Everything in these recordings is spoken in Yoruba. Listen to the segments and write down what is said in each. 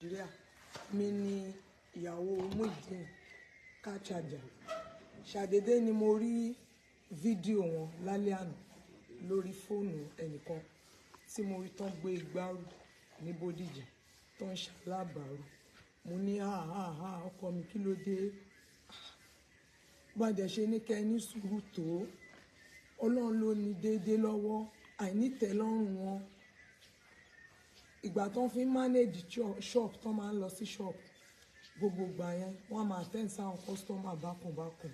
Nàìjíríà mi ni Iyawo Muyideen car charger. Ṣàdédé ni mo rí fídíò wọn lálẹ́ àná lórí fóònù ẹnìkan tí mo rí tán gbé igbá rù ní Bódìjà tó ń ṣalábàárù. Mo ní ọkọ mi kí ló dé? Bàdẹ̀ ṣe ní kẹ́ ní sùúrù tó. Ọlọ́run ló ní déédéé lọ́wọ́, Aini Itelorun wọn. Ìgbà tó ń fi manage shop tó máa ń lọ sí shop gbogbo ìgbà yẹn wọ́n máa tẹ́ sáwọn customer bákan.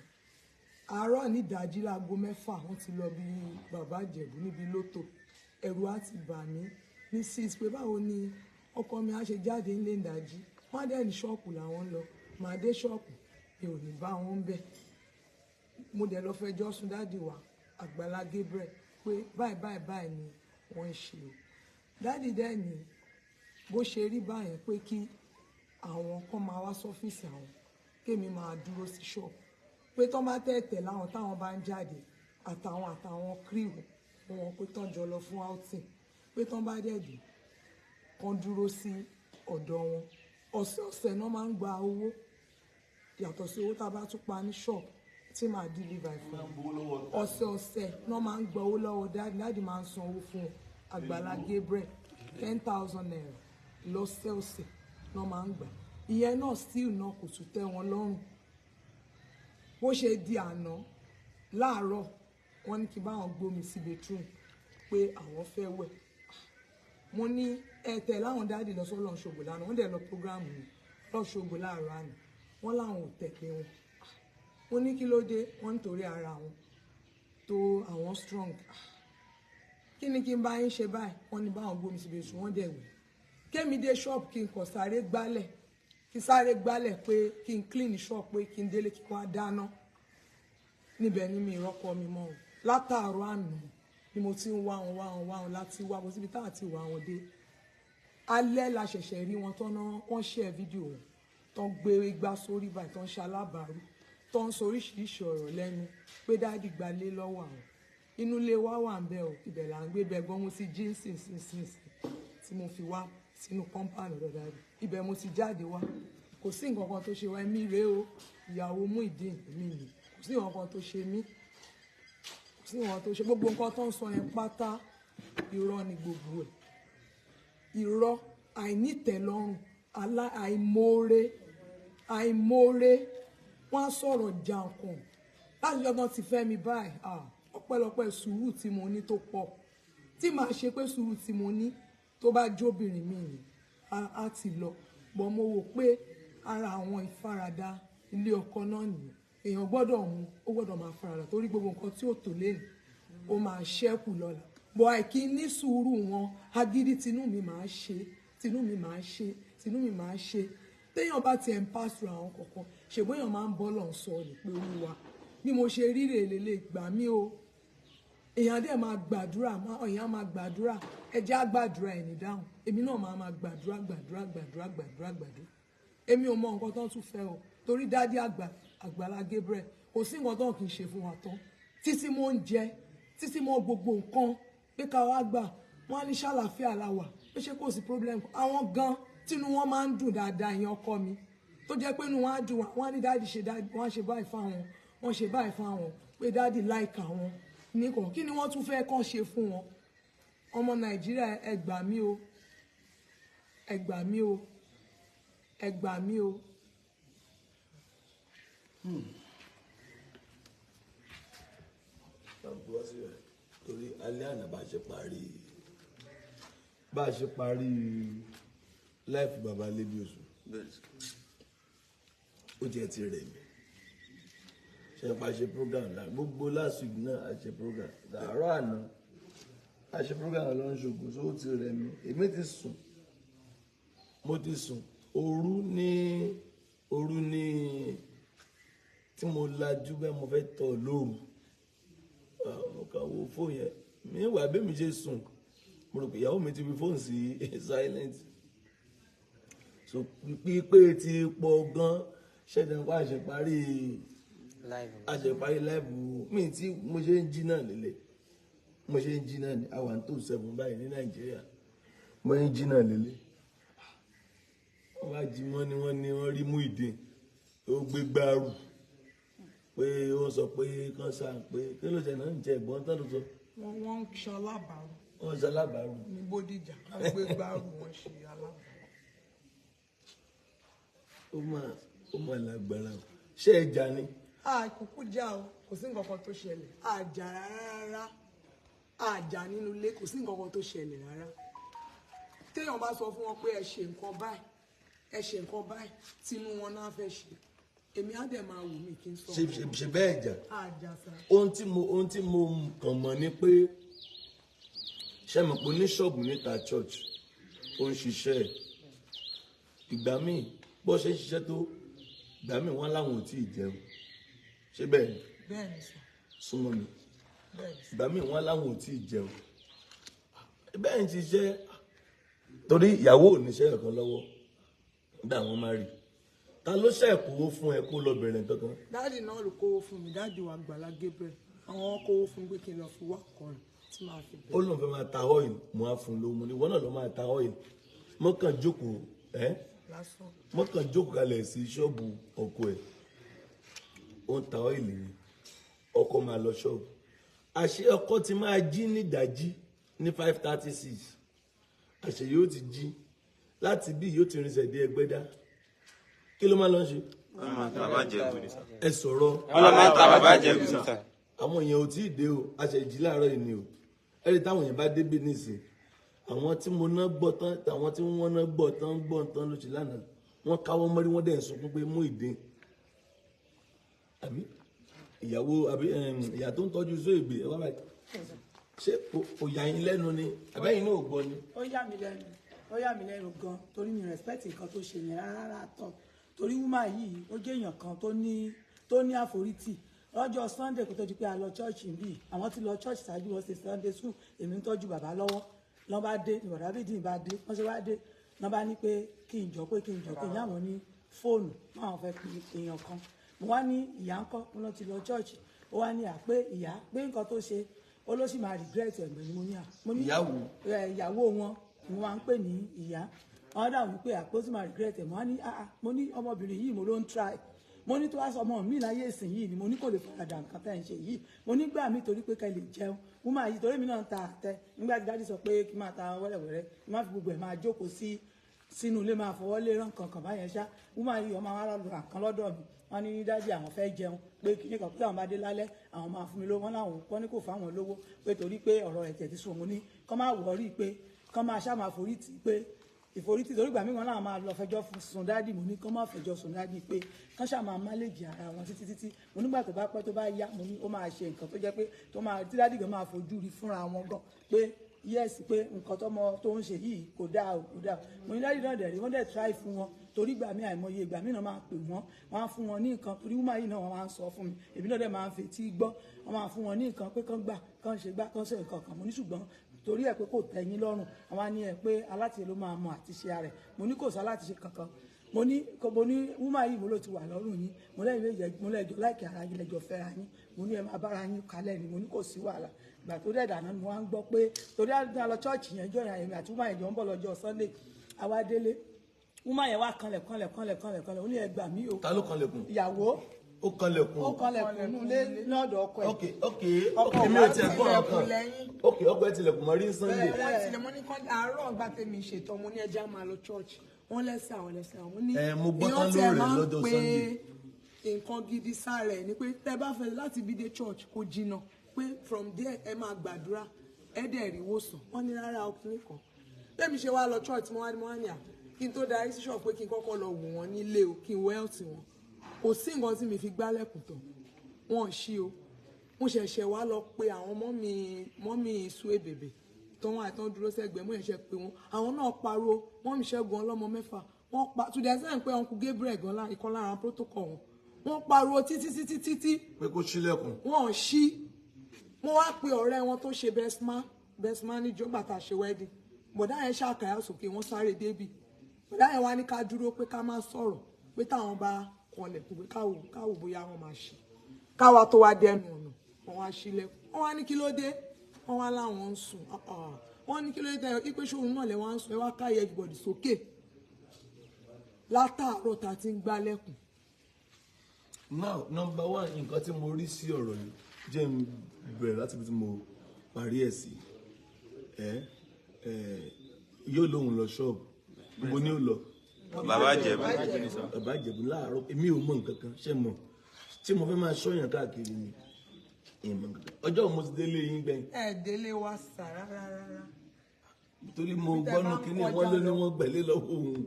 Àárọ̀ ní ìdájí láago 6 wọ́n ti lọ bí bàbá Ìjẹ̀bú níbi lótò. Ẹ̀rù á ti bà mí ní 6 pé báwo ni ọkọ mi á ṣe jáde nílé ìdájí. Wọ́n á dẹ̀ ní ṣọ́ọ̀pù làwọn ń lọ. Màá dé ṣọ́ọ̀pù mi ò ní bá wọn bẹ̀. Mo dẹ̀ lọ fẹjọ́ sùn dáàdì wa Agbala Gabriel pé báyìí ni wọ́n ń ṣe. Dáàdì dẹ̀ ní bó ṣe rí báyẹn pé kí àwọn kan máa wá sọ́fíìsì àwọn kémi máa dúró sí ṣọ́ọ̀pù pé tán bá tẹ̀tẹ̀ láwọn táwọn bá ń jáde àtàwọn crew wọn pé tán jọ lọ fún outing pé tán bá dẹ̀dẹ̀ kan dúró sí ọ̀dọ̀ wọn. Ọ̀sẹ̀ náà máa ń gba owó yàtọ̀ sí owó tá a bá tún pa ní ṣọ́ọ̀pù tí màá deliver fún ọ̀sẹ̀ náà máa ń gba owó lọ́wọ́ dáàdì máa ń san owó fún Agbala Gabriel 10,000 naira lọ́sẹ̀ọ̀sẹ̀ náà máa ń gbà. Ìyẹn náà still náà kò tún tẹ́ wọn lọ́rùn. Bó ṣe di àná láàárọ̀ wọ́n ní kí báwọn gbómi sí bedroom pé àwọn fẹ́ wẹ̀. Mo ní ẹ̀tẹ̀ láwọn dáàdì lọ sọ́lọ́ Òṣogbo lánàá wọ́n dẹ̀ lọ program mi lọ́ṣogbo láàárọ̀ àná wọ́n láwọn ò tẹ̀lé wọn. Mo ní kí ló dé wọ́n nítorí ara wọn tó àwọn strong. Kí ni kí n bá yín ṣe báyìí wọ́n ní báwọn gbómi sí bedroom wọ́n dẹ̀ wẹ̀. Kémi dé shop kí n kàn sáré gbálẹ̀ pé kí n clean shop pé kí n délé kí wọ́n á dáná. Níbẹ̀ ni mi ìrọ́kọ mi mọ́ o. Látàárọ̀ àná ni mo ti ń wá wọn láti wá bó síbi tá àti wá wọn dé. Alẹ́ la ṣẹ̀ṣẹ̀ rí wọn tán náà wọ́n share fídíò wọn tán gbé igbá sórí báyìí tán ṣalábàárù tán sọ oríṣiríṣi ọ̀rọ̀ lẹ́nu pé dáàdì gbalé lọ́wọ́ àwọn. Inú ilé wa wà ń bẹ̀ o ibẹ̀ là ń gbé bẹ̀ gan mo ti jí sín tí mo fi wá sínú compound ọ̀dọ̀ dáàdì. Ibẹ̀ mo ti jáde wá. Kò sí nǹkan kan tó ṣe wá ẹ̀mí rèé o Iyawo Muyideen mi ni. Kò sí nǹkan kan tó ṣe mí. Kò sí nǹkan tó ṣe gbogbo nǹkan tó ń sọ yẹn pátá irọ́ ni gbogbo ẹ̀. Irọ́ Aini Itelorun àìmoore wọ́n á sọ̀rọ̀ jàǹkàn láti ọdún ti fẹ́ mi báyìí ọpẹ́lọpẹ́ sùúrù tí mo ní tó pọ̀ tí màá ṣe pé sùúrù tí mo ní tó bá jóbìnrin mi ni á ti lọ bọ́ mo wò pé ara àwọn ìfaradà ilé ọkọ náà nìyẹn èèyàn gbọ́dọ̀ mú ó gbọ́dọ̀ máa faradà torí gbogbo nǹkan tí ò tó lẹ́nu ó máa ṣẹ́kù lọ́la bọ́ àìkí ní sùúrù wọn agídí tinú mi máa ṣe téèyàn bá ti ń pàṣẹ àwọn kọ̀ọ̀kan ṣègbéyàn máa ń bọ́ lọ́n sọ ní pé Olúwa bí mo ṣe rí rèé lè gbà mí o èèyàn dẹ̀ máa gbàdúrà ẹjẹ́ á gbàdúrà ẹ̀ ní dáhùn èmi náà máa gbàdúrà èmi ò mọ nǹkan tó ń tún fẹ́ o torí dádì Agbala Gabriel kò sí nǹkan tó kì í ṣe fún wa tán títí mo ń jẹ títí mo gbogbo nǹkan pé ká wá gbà wọ́n á ní ṣàlàáfíà la wà pé ṣé kò sí problem àwọn gan tínú wọn máa ń dùn dáadáa ìyẹn ọkọ mi tó jẹ́ pé inú wọn á dùn wọ́n á ní dádì wọ́n á ṣe báyìí fáwọn wọ́n ṣe báyìí fáwọn pé dádì láìka wọn nìkan kí ni wọ́n tún fẹ́ kàn ṣe fún wọn ọmọ Nàìjíríà ẹ gbà mí o. Torí alẹ́ àná bá a ṣe parí láìfù bàbá lébi oṣù ó tiẹ̀ ti rẹ̀ mí ṣe pa ṣe program gbogbo last week náà a ṣe program àárọ̀ àná a ṣe program lọ ń ṣògùn so ó ti rẹ̀ mí èmi ti sùn mo ti sùn òru ní tí mo lajú bẹ́ẹ̀ mo fẹ́ tọ̀ lóru mo kàn wo fóònù yẹn mi wà bí mi ṣe sùn mo rò pé ìyàwó mi ti fi fóònù sí silent so pípé ti pọ̀ gan ṣẹ̀dá nípa àṣeparí láìbù mi tí mo ṣe ń jí náà lélẹ̀ mo ṣe ń jí náà ní àwọn tó 7 báyìí ní Nàìjíríà mo ń jí náà lélẹ̀ jí wọ́n ní wọ́n rí Muyideen ó gbé gbárù pé ó sọ pé kán sáà pé kí ló ṣe náà ń jẹ ìbọn tán ló sọ. wọ́n ń ṣe alábàárù. wọ́n ṣe alábàárù. ní Bódìjà wọ́n gbé gbárù wọ́n ṣe alábàárù. ó mà lágbára o ṣé ẹja ni. kúkú já o kò sí nǹkan kan tó ṣẹlẹ̀ àjà rárá àjà nínú ilé kò sí nǹkan kan tó ṣẹlẹ̀ rárá téèyàn bá sọ fún wọn pé ẹ ṣe nǹkan báyìí tínú wọn náà fẹ́ ṣe èmi á dẹ̀ máa wù mí kí n sọ. ṣe bẹ́ẹ̀ jà. àjà sá. ohun tí mo kàn mọ̀ ni pé ṣe mọ̀ pé ní ṣọ́ọ̀bù níta church ó ń ṣiṣẹ́ ìgbà míì bó ṣe ń ṣiṣẹ́ tó ìgbà míì wọ́n láwọn ò tí ì jẹun ṣé bẹ́ẹ̀ ni. bẹ́ẹ̀ ni sà. súnmọ́ mi ìgbà míì wọ́n láwọn ò tí ì jẹun bẹ́ẹ̀ ń ṣiṣẹ́ torí ìyàwó ò níṣẹ́ ẹ̀kan lọ́wọ́ nígbà wọn má rí ta ló ṣe kówó fún ẹ kó lọ bẹ̀rẹ̀ kankan. dáàdì náà ló kówó fún mi dáàdì wa Agbala Gabriel àwọn kówó fún pé kí n lọ fi wá kọrin tí màá fi bẹ̀rẹ̀. ó lóun fẹ́ máa ta ọ́ìlì mo á fún un lówó mo ní wọ́n náà ló máa ta ọ́ìlì mọ́kàn jókòó kalẹ̀ sí ṣọ́ọ̀bù ọkọ ẹ̀ ó ń ta ọ́ìlì ni ọkọ máa lọ ṣọ́ọ̀bù àṣé ọkọ ti máa jí nídàájí ní 5:36 àṣẹ yóò ti jí láti bí yóò ti rinṣẹ̀ dé Ẹgbẹ́dá kí ló máa lọ ṣe. ẹ sọ̀rọ̀ àwọn èèyàn ò tí ì dé o àṣẹ ìjì láàárọ̀ yìí ni o ẹ̀rí táwọn èèyàn bá débí nísìn àwọn tí mo ná gbọ́ tán àwọn tí wọ́n ná gbọ́ tán ló ṣe lánàá wọ́n káwọ́ mọ́rí wọ́n dẹ̀ ń sunkún pé Muyideen àbí ìyàwó àbí ìyá tó ń tọ́jú Zoebe ẹ wá báyìí ṣé kò yà yín lẹ́nu ni àbẹ́yìn náà ò gbọ́ ni. ó yà mí lẹ́nu gan torí mi respect nǹkan tó ṣe yẹn rárá tán torí wúmà yìí ó jẹ́ èèyàn kan tó ní àforítì lọ́jọ́ Sunday kó tó di pé a lọ church bí àwọn ti lọ church ṣáájú wọn ṣe Sunday school èmi ń tọ́jú bàbá lọ́wọ́ lọ́ bá dé ní bàbá bídìí bá dé wọ́n ṣe wá dé lọ́ bá ní pé kí n jọ pé ìyá wọn ní fóònù máa fẹ́ pe èèyàn kan mo wá ní ìyá ńkọ́ mo lọ ti lọ church ó wá ní àpé ìyá pé nǹkan tó ṣe ó ló sì máa regret ẹ̀gbẹ́ ni mo ní ìyàwó wọn ni wọ́n á ń pè ní ìyá wọ́n dà wípé àpò sì máa regret ẹ̀ mo ní ọmọbìnrin yìí mo ló ń try mo ní tó wá sọ ọmọ mi láyé ìsìn yìí ni mo ní kò lè faradà nǹkan tẹ́ ń ṣe yìí mo ní gbà mí torí pé ká lè jẹun mo máa yí torí mi náà ń ta àtẹ nígbà tí dájú sọ pé kí n máa ta wẹ́rẹ́wẹ́rẹ́ kí n má fi gbogbo ẹ̀ máa jókòó sínú ilé máa fọwọ́ lé rán kankan báyẹn ṣá mo máa yí ọmọ wa lọ àǹkan lọ́dọ̀ mi wọ́n ní dájú àwọn fẹ́ jẹun pé kí nìkan pé àwọn bá dé lálẹ́ àwọn máa fún mi lówó wọn láwọn kọ́ ní kò fáwọn lówó pé torí pé ọ̀rọ̀ ẹ̀ tẹ̀ ti sùn mo ní kọ́ máa wọ̀ọ́rí pé kọ́ máa ṣá máa forí tì pé ìforítì torí ìgbà míì wọn náà máa lọ fẹjọ́ sùn dádì mo ní kán máa fẹjọ́ sùn dádì pé kán ṣáà máa máléjì ara wọn títí mo nígbà tó bá pẹ́ tó bá yá mo ní ó máa ṣe nǹkan tó jẹ́ pé tó máa tí dádì gan máa fojú rí fúnra wọn gan pé yẹ́sì pé nǹkan tó ń ṣe yìí kò dáa kò dáa mo ní dádì náà dẹ̀ rí wọ́n dẹ̀ try fún wọn torí ìgbà míì àìmọye ìgbà míì náà máa pè wọ́n á fún wọn ní nǹkan torí wúmà yìí náà wọ́n máa ń sọ fún mi èmi náà dẹ̀ máa ń fetí gbọ́ wọ́n máa fún wọn ní nǹkan pé kán gbà kán ṣe gbá kán ṣe nǹkan kan mo ní ṣùgbọ́n torí ẹ pé kò tẹ́yìn lọ́rùn àwọn ní ẹ pé aláti ló máa mọ àti ṣe rẹ̀ mo ní kò sá láti ṣe kankan mo ní wúmà yìí mo ló ti wà lọ́rùn yín mo lẹ́jọ́ láìkí ara yín lẹ́jọ́ fẹ́ra yín mo ní ẹ máa bára yín kalẹ̀ ni mo ní kò sí wàhálà ìgbà tó dẹ̀ dáná mo wá ń gbọ́ pé torí àdúrà lọ chọ́ọ̀chì yẹn jọ ìyá èmi àti wúmà yẹn jọ ń bọ̀ lọ́jọ́ Sunday àwa délé wúmà yẹn wá kanlẹ̀ ó ní ẹ gbà mí o. ta ló kanlẹ̀kùn. ìyàwó ó kanlẹ̀kùn nulẹ̀ lọ́dọ̀ ọkọ ẹ̀. ok mi ò tiẹ̀ gbọ́ ọkàn ọkọ ẹ tilẹ̀kùn mọ́ rí Sunday. wọ́n tilẹ̀ mọ́ ní kọ́ àárọ̀ ọgbà tèmi ṣètò mo ní ẹja máa lọ church wọ́n lẹ́sẹ̀ àwọn ní mo gbọ́ tán lóore lọ́jọ́ Sunday. nǹkan gidi sára ẹ̀ ni pé tẹ́ bá fẹ́ láti bí dé church kò jìnnà pé from there ẹ máa gbàdúrà ẹ dẹ̀ rí wòsàn wọ́n ní rárá ọkùnrin kan bẹ́ẹ̀mi ṣe wá lọ church mo wá ní à kí n tó darí sí ṣọ́ọ̀ pé kí n kọ́kọ́ lọ wò wọ́n nílé o kí n wẹ́ẹ̀tì wọn kò sí nǹkan tí mi fi gbálẹ̀kùn tán wọn ṣí o mo ṣẹ̀ṣẹ̀ wá lọ pé àwọn mọ́mì ìsúwé bèbè tó wọn àìtán dúró sẹ́gbẹ̀ẹ́ mo ṣẹ̀ṣẹ̀ pé wọn àwọn náà pariwo mọ́mì Ṣẹ́gun ọlọ́mọ mẹ́fà wọ́n pa to the extent pé uncle Gabriel gan ìkan lára protocol wọn wọ́n pariwo títí pé kó ṣílẹ̀kùn wọn ṣí mo wá pe ọ̀rẹ́ wọn tó ṣe best man níjọ́ gbàtà ṣe wedding bọ̀dá yẹn ṣàkàyà sókè wọ́n sáré débì bọ̀dá yẹn wá ní ká dúró pé ká má sọ̀rọ̀ pé táwọn bá kọlẹ̀kùn pé káwò bóyá wọn máa ṣí káwa tó wá dẹnu ọ̀nà wọn wá ṣílẹ̀kùn wọn wá ní kí ló dé wọn wá láwọn ń sùn wọn ní kí ló dé tẹ ipe ṣòun náà lẹ wá ń sùn ẹ wá káyẹ everybody sókè látàárọ̀ tá ti ń gbálẹ̀kùn. Now number one nǹkan tí mo rí sí ọ̀rọ̀ yìí jẹ́ n bẹ̀rẹ̀ láti bí tí mo parí ẹ̀ sí yóò lóhun lọ ṣọ́ọ̀bù gbogbo ní ó lọ bàbá Jẹ̀bú láàárọ̀ èmi ò mọ nǹkan kan ṣe mọ̀ tí mo fẹ́ máa ṣọ́yàn káàkiri ni ìmọ̀ nǹkan kan ọjọ́ mo ti délé yín gbẹ̀yìn. Délé wa sà rárá. Torí mo gbọ́nù kínní wọ́n ló ní wọ́n gbẹ̀lé lọ́wọ́ òun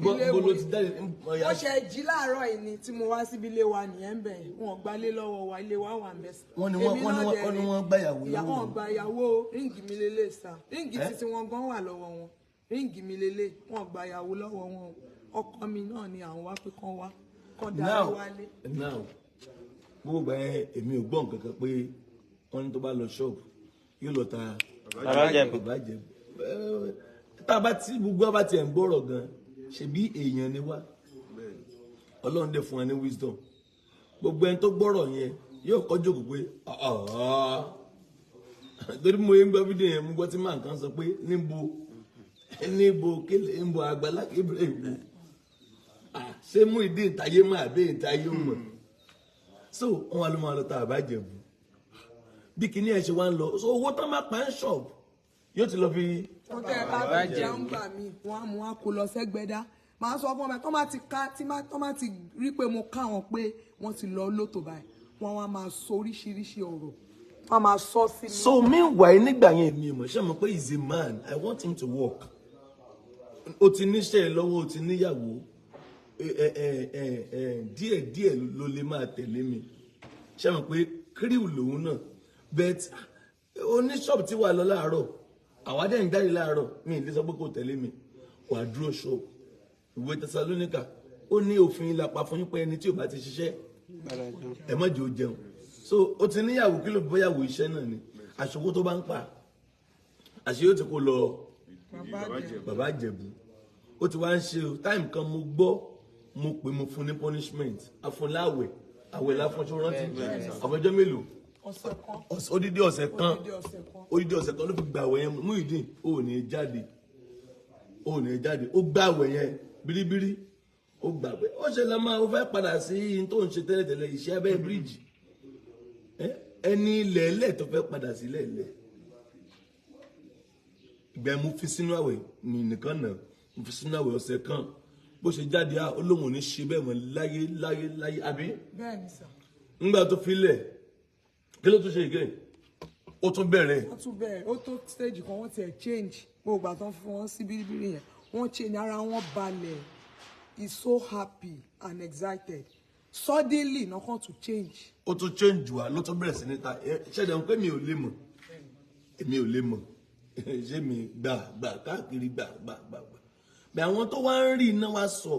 gbogbo ló ti dáre. wọ́n ṣe jí láàárọ̀ yìí ni tí mo wá síbi ilé wa nìyẹn bẹ̀ wọ́n gbálé lọ́wọ́ wa ilé wa wà ń bẹ̀ sí. wọ́n ní wọ́n gbàyàwó lọ́wọ́ wọn gbàyàwó ríǹgì mi lélẹ̀ sá ríǹgì títí wọn gan wà lọ́wọ́ wọn ríǹgì mi lélẹ̀ wọn gbàyàwó lọ́wọ́ wọn ọkọ mi náà ni àwọn wá pé kán wá kán darí wálé. now gbogbo gbà yẹn èmi ò gbọ́ nǹkan kan pé wọ́n ní tó bá lọ ṣọ́ọ̀bù yóò lọ ta bàbá Jẹ̀bú tá a bá tí gbogbo bá tiẹ̀ ń gbọ́rọ̀ gan ṣebí èèyàn ni wá Ọlọ́run dẹ̀ fún wa ní wisdom gbogbo ẹni tó gbọ́rọ̀ yẹn yóò kọjú òkú pé torí mo yẹn ń gbọ́ fídíò yẹn mo gbọ́ tí màá kan sọ pé níbo kéle níbo Agbala Gabriel ṣé Muyideen ìtayé mọ́ àbí ìtayé mọ́ so wọn wá ló máa lọ ta bàbá Jẹ̀bú bí kinní ẹ̀ ṣe wá ń lọ owó tán máa pa ń ṣọ́ọ̀bù yóò ti lọ fi. wọ́n tẹ́ ẹ bá fi jẹun gbà mí wọ́n á mú wa kó lọ sẹ́gbẹ́dá màá sọ fún ọmọ tó máa ti ká tó máa ti rí pé mo ká wọn pé wọ́n ti lọ lótò báyìí wọ́n wá máa sọ oríṣiríṣi ọ̀rọ̀ wọ́n máa sọ sí mi. so meanwhile nígbà yẹn mi ò mọ̀ ṣé mo pé he is a man I want him to work o ti níṣẹ́ lọ́wọ́ o ti níyàwó díẹ̀díẹ̀ ló lè máa tẹ̀lé mi ṣé mo pé kíríù lòun náà but oníṣọ́ọ̀bù tí wà lọ láàárọ̀ àwa dẹ̀ ń jáde láàárọ̀ mi ìlú sọ pé kò tẹ̀lé mi wà á dúró ṣọ́ọ̀bù ìwé Tẹsalóníkà ó ní òfin ìlàpá fún yín pé ẹni tí ò bá ti ṣiṣẹ́ ẹ má jẹ́ ó jẹun so ó ti níyàwó kí ló bóyàwó iṣẹ́ náà ni àṣòwò tó bá ń pa àṣeyó ti kó lọ bàbá Jẹ̀bú ó ti wá ń ṣe o táìmù kan mo gbọ́ mo pè mo fún ní punishment àfọláwẹ̀ àwẹ̀ láfọ́nṣọ́ rántí àfọjọ́ mélòó odidi ọ̀sẹ̀ kan ló fi gbàwẹ̀ yẹn Muyideen ó ní jáde ó gbàwẹ̀ yẹn biribiri ó gbàwẹ̀ ó ṣe lọ máa ó fẹ́ padà sí yín tó ń ṣe tẹ́lẹ̀tẹ́lẹ̀ iṣẹ́ abẹ́ bíríìjì ẹni lẹ́lẹ̀ tó fẹ́ padà sí lẹ́lẹ̀ ìgbà mo fi sínú àwẹ̀ mi nìkan náà mo fi sínú àwẹ̀ ọ̀sẹ̀ kan bó ṣe jáde ó lóun ò ní ṣe bẹ́ẹ̀ mọ́ láyé àbí. bẹ́ẹ̀ ni sà. ńgbà tó filẹ̀ kí ló tún ṣe again ó tún bẹ̀rẹ̀. ó tó stage kan wọ́n tiẹ̀ change gbogbo àtọ́ fún wọn sí bíríbírí yẹn wọ́n change ara wọn balẹ̀ he so happy and excited suddenly nokan to change. ó tún change wa ló tún bẹ̀rẹ̀ sí níta ṣẹ̀dẹ̀ ń pé mi ò lè mọ̀ ṣé mi gbà káàkiri gbà bẹ́ẹ̀ àwọn tó wá ń rí iná wá sọ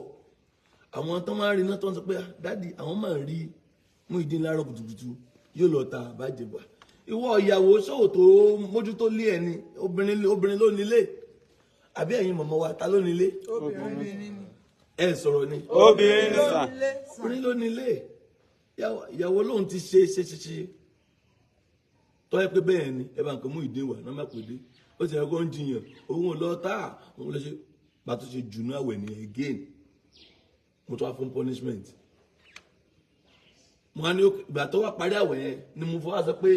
àwọn tó wá ń rí iná tó ń sọ pé dádì àwọn máa ń rí Muyideen láàárọ̀ kùtùkùtù yóò lọ ta àbájẹbà ìwọ ìyàwó ṣòwò tó mójútó lé ẹni obìnrin ló nílé àbí ẹ̀yin mọ̀mọ́ wa ta ló nílé ẹ sọ̀rọ̀ ni obìnrin ló nílé ìyàwó lóun ti ṣe tó yẹ pé bẹ́ẹ̀ ni ẹ bá nǹkan Muyideen wà náà má pè dé ó ti yẹ kó ń jiyàn òun lọ tá òun lọ ṣe bá tó ṣe jùnú àwẹ̀ ni again mo tó wá fún punishment mo wá ní ìgbà tó wá parí àwẹ̀ yẹn ni mo fọwọ́ sọ pé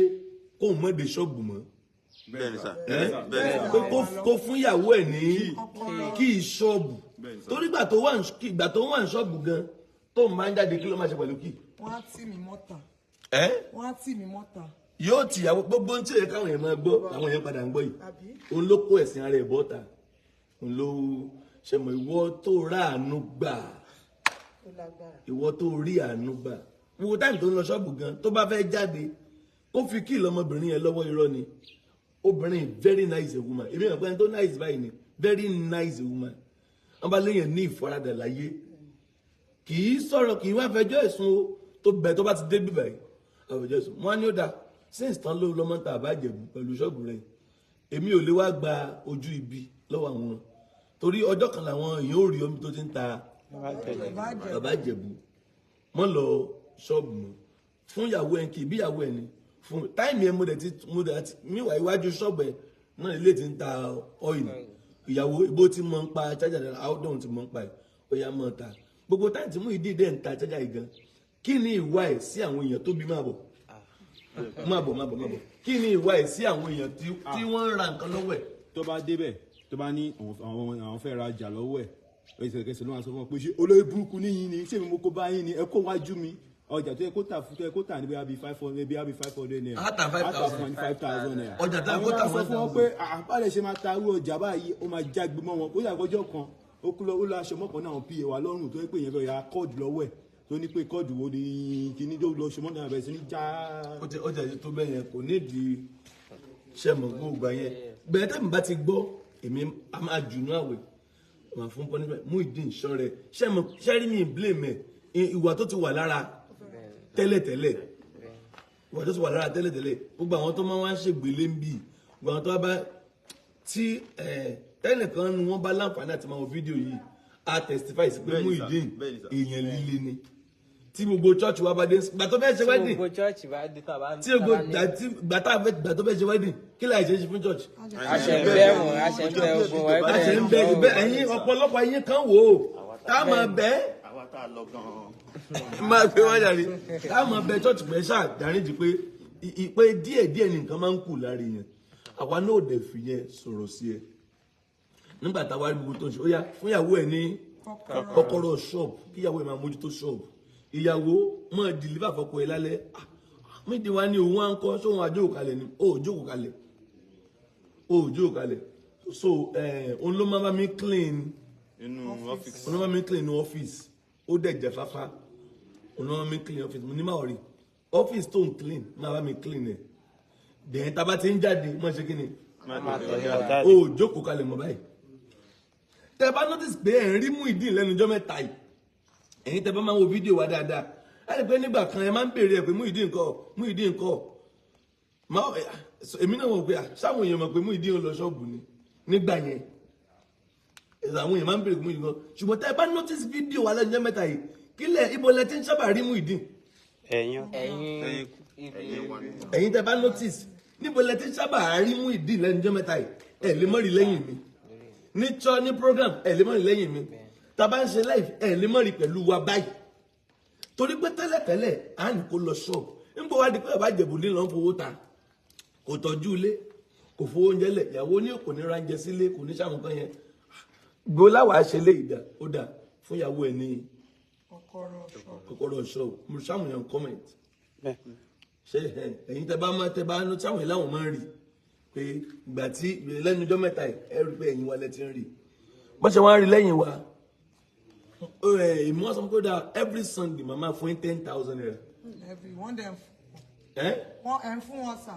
kóun mọ̀ dé ṣọ́ọ̀bù mọ́ bẹ́ẹ̀ni sà pé kó fún ìyàwó ẹ̀ ní kí ṣọ́ọ̀bù torí ìgbà tó wà ní ṣọ́ọ̀bù gan tó máa ń jáde kí ló máa ṣe pẹ̀lú kí. wọ́n á tì mí mọ́ta. wọ́n á tì mí mọ́ta. yóò tìyàwó gbogbo ń tí èyí káwọn èèyàn máa gbọ́ àwọn èèyàn padà ń gbọ́ yìí òun ló kó ẹ̀sìn ara ẹ̀ bọ́ta òun ló ṣe mọ̀ ìwọ tó ráàánú gbà ìwọ tó rí àánú gbà gbogbo táìmù tó ń lọ ṣọ́ọ̀bù gan tó bá fẹ́ jáde ó fi kí lọmọbìnrin yẹn lọ́wọ́ irọ́ ni obìnrin very nice woman èmi ò pẹ́ tó nice báyìí ni very nice woman wọ́n bá léèyàn ní ìfaradà láyé kì í sọ̀rọ̀ kì í wá fẹjọ́ ẹ̀sùn o tó bẹ̀ tó bá ti dé bíbẹ̀ yìí àfẹjọ́ ẹ̀sùn wọn á ní ó dáa since tán ló lọ́mọ ta àbájẹ̀bù pẹ̀lú ṣọ́ọ̀bù rẹ̀ èmi ò lè wá gba ojú ibi lọ́wọ́ àwọn torí ọjọ́ kan làwọn èèyàn ò rí omi tó ti ń ta àbájẹ̀bù mọ́ lọ ṣọ́ọ̀bù mọ́ fún ìyàwó ẹ̀ kì í bí ìyàwó ẹ̀ ni fún táìmì ẹ̀ mo dẹ̀ ti míwà iwájú ṣọ́ọ̀bù ẹ̀ náà ilé ti ń ta ọ́ìlì ìyàwó ibo ti mọ̀ ń pa chájà dára áódọ̀n ti mọ̀ ń pa ẹ̀ ó yá mọ́ ta gbogbo táyì tí Muyideen dẹ̀ ń ta chájà yìí gan kí ni ìwà ẹ̀ sí àwọn èèyàn tó bí máa bọ̀ kí ni ìwà ẹ̀ sí àwọn èèyàn tí wọ́n ń ra nǹkan lọ́wọ́ ẹ̀. tó bá débẹ̀ tó bá ní àwọn fẹ́ ra ọjà lọ́wọ́ ẹ̀ ẹsẹ̀kẹsẹ̀ ló máa sọ fún ọ pé ṣé olórí burúkú níyìn ni ṣé mi mo kó bá yín ni ẹ kó wájú mi ọjà tó yẹ kó tà fún tó yẹ kó tà ní bíi 500 naira àtà 5,000 naira ọjà tó yẹ kó tà fún fún wọn pé àbálẹ̀ ṣe máa ta irú ọjà báyìí ó máa jágbe mọ́ wọn ó yàgòjọ́ kan ó kú lọ ó lọ aṣọ mọ́kàn náà pa wà lọ́rùn tó yẹ pé yẹn fẹ́ ya kọ́ọ̀dù lọ́wọ́ ẹ̀ tó ní pé kọ́ọ̀dù wo ni kíní tó lọ ṣe mọ́kàn náà bẹ̀rẹ̀ sí ní já. ọjà yìí tó bẹ́ẹ̀ yẹn kò nídìí sẹ́mọ̀ gbogbo yẹn bẹ́ẹ̀ tẹ́mi bá ti gbọ́ èmi a máa jùnú àwẹ̀ wà fún punishment Muyideen ṣọ́rẹ́ ṣẹ́rí mi blame ẹ̀ ìwà tó ti wà lára tẹ́lẹ̀tẹ́lẹ̀ gbogbo àwọn tó máa wá ń ṣègbélé ń bì gbogbo àwọn tó bá tí tẹ́nìkan ni wọ́n bá láǹfààní àti máa wo fídíò yìí a testify sí pé Muyideen èèyàn líle ni tí gbogbo church wa bá dé gbà tó fẹ́ ṣe wedding tí gbà tó fẹ́ ṣe wedding kí láì ṣe ṣe fún church. àṣẹ ń bẹ ẹ̀yin ọ̀pọ̀lọpọ̀ ẹ̀yin kan wò ó tá a máa bẹ́ẹ̀ máa gbé wájà rí tá a máa bẹ church pẹ́ ṣáà dáríjì pé díẹ̀díẹ̀ ni nǹkan máa ń kù lára yẹn àwa náà dẹ̀ fi yẹn sọ̀rọ̀ sí ẹ nígbà táwa rí gbogbo tó ń ṣe ó yá fún ìyàwó ẹ ní kọ́kọ́rọ́ ṣọ́ọ̀bù kí ìyàwó ẹ máa mójútó ṣọ́ọ̀bù ìyàwó máa dìlíbà fọ́kọ ẹ lálẹ́ Muyideen wa ní òun à ń kọ́ sóhun àjókòó kalẹ̀ ni ó jókòó kalẹ̀ so òun ló máa bá mi clean inú ọ́fíìsì ó dẹ̀ jẹ́ fáfá òun ló máa bá mi clean ọ́fíìsì mo ní máa rí ọ́fíìsì tó ń clean máa bá mi clean ẹ̀ dẹ̀yìn tá a bá ti ń jáde mọ́ ṣe kí ni ó jókòó kalẹ̀ mọ́ báyìí tẹ́ bá notice pé ẹ̀ ń rí Muyideen lẹ́nu ọjọ́ mẹ́ta yìí ẹ̀yin tẹ́ bá máa wo fídíò wa dáadáa ẹ rí pé nígbà kan ẹ máa ń béèrè ẹ pé Muyideen ńkọ́ èmi náà wọ̀ pé sáwọn èèyàn mọ̀ pé Muyideen lọ ṣọ́ọ̀bù ni nígbà yẹn àwọn èèyàn máa ń béèrè pé Muyideen ńkọ́ ṣùgbọ́n tẹ́ bá notice fídíò wa lẹ́nu ọjọ́ mẹ́ta yìí kílẹ̀ ibo lẹ ti ń sábà rí Muyideen. ẹ̀yin tẹ́ bá notice níbo lẹ ti ń sábà rí Muyideen lẹ́nu ọjọ́ mẹ́ta yìí ẹ lè mọ̀ rí lẹ́yìn mi ní program ẹ lè mọ̀ rí lẹ́yìn mi tàbá ń ṣe live ẹ lè mọ̀ rí pẹ̀lú wa báyìí torí pé tẹ́lẹ̀tẹ́lẹ̀ à ń kó lọ ṣọ́ọ̀bù nígbà wá di pé bàbá Ìjẹ̀bú ní lọ́n fowó ta kò tọ́jú ilé kò fowó oúnjẹ lẹ̀ ìyàwó ní kò ní ránjẹ sílé kò ní sàmù kan yẹn gbọ́láwà ṣe lé ìdá ó dà fún ìyàwó ẹ̀ ní kọ́kọ́rọ́ ṣọ́ọ̀bù mo sàmù yàn comment ṣe ẹ̀yin tẹ́ bá sàmù yẹn láwọn máa ń rí pé ìgbà tí lẹ́nu ọjọ́ mẹ́ta ẹ rí pé ẹ̀yin wa lẹ ti ń rí bọ́n ṣe wọ́n rí lẹ́yìn wa èmi wọ́n sọ pé dáa every Sunday mama fún 10,000 naira. every one dem wọ́n ẹ̀ ń fún wọn sà.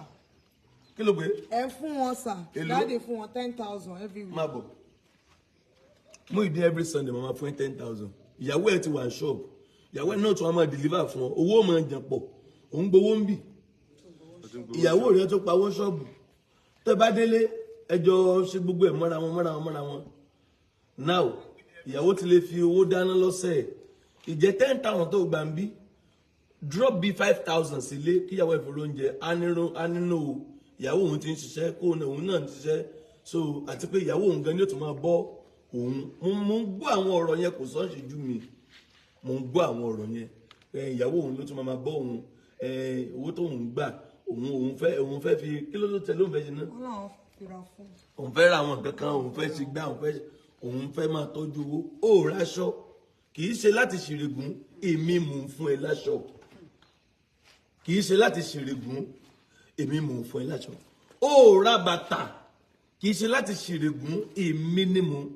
kí ló gbé. ẹ̀ ń fún wọn sà. dáàdì fún wọn 10,000 every week. má bọ̀ Muyideen every Sunday mama fún 10,000 ìyàwó ẹ̀ ti wà ní ṣọ́ọ̀bù ìyàwó ẹ̀ náà tún wá máa deliver fún ọ owó máa jẹ pọ̀ òun gbowó ń bì ìyàwó rẹ̀ tó pawó ṣọ́ọ̀bù tẹ́ bá délé ẹjọ́ ṣe gbogbo ẹ̀ mọ́ra wọn now ìyàwó ti lè fi owó dáná lọ́sẹ̀ ìjẹ́ 10,000 tó gbà ń bí drop bí 5,000 sílé kí ìyàwó ẹ̀fọ́ lóúnjẹ á nínú ìyàwó òun ti ń ṣiṣẹ́ kó òun náà ń ṣiṣẹ́ so àti pé ìyàwó òun gan ni ó tún máa bọ́ òun mo ń gbọ́ àwọn ọ̀rọ̀ yẹn kò sọ́ ṣe jú mi mo ń gbọ́ àwọn ọ̀rọ̀ yẹn ìyàwó òun ló tún máa bọ́ òun owó tó òun gbà òun fẹ́ fi kí ló tẹ ló ń fẹ́ ṣe náà òun fẹ́ ra àwọn nǹkan kan òun fẹ́ ṣe gbá òun fẹ́ máa tọ́jú owó ó ráṣọ kì í ṣe láti ṣèrègùn èmi mò ń fún ẹ láṣọ kì í ṣe láti ṣèrègùn èmi mò ń fún ẹ láṣọ ó ra bàtà kì í ṣe láti ṣèrègùn èmi ni mò ń.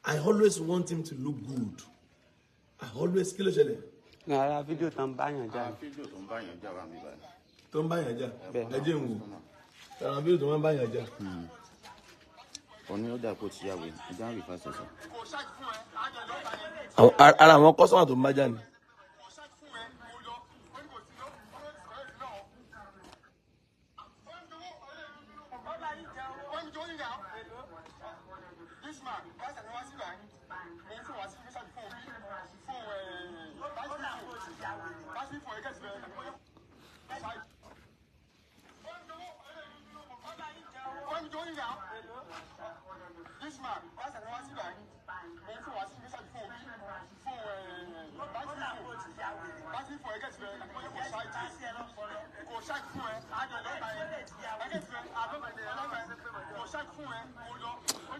I always want him to look good. I always kí ló ṣẹlẹ̀. ara fídíò tó ń báyàn jà. fídíò tó ń báyàn jà wà mí báyìí. tó ń báyàn jà ẹ jẹ́ ń wò àwọn fídíò tó ń báyàn jà. òní ó dà kó ti yàwó ìjà ń rí fásitì sọ. ara àwọn kọ́sọ́mà tó ń bá jà ni. This man, that's an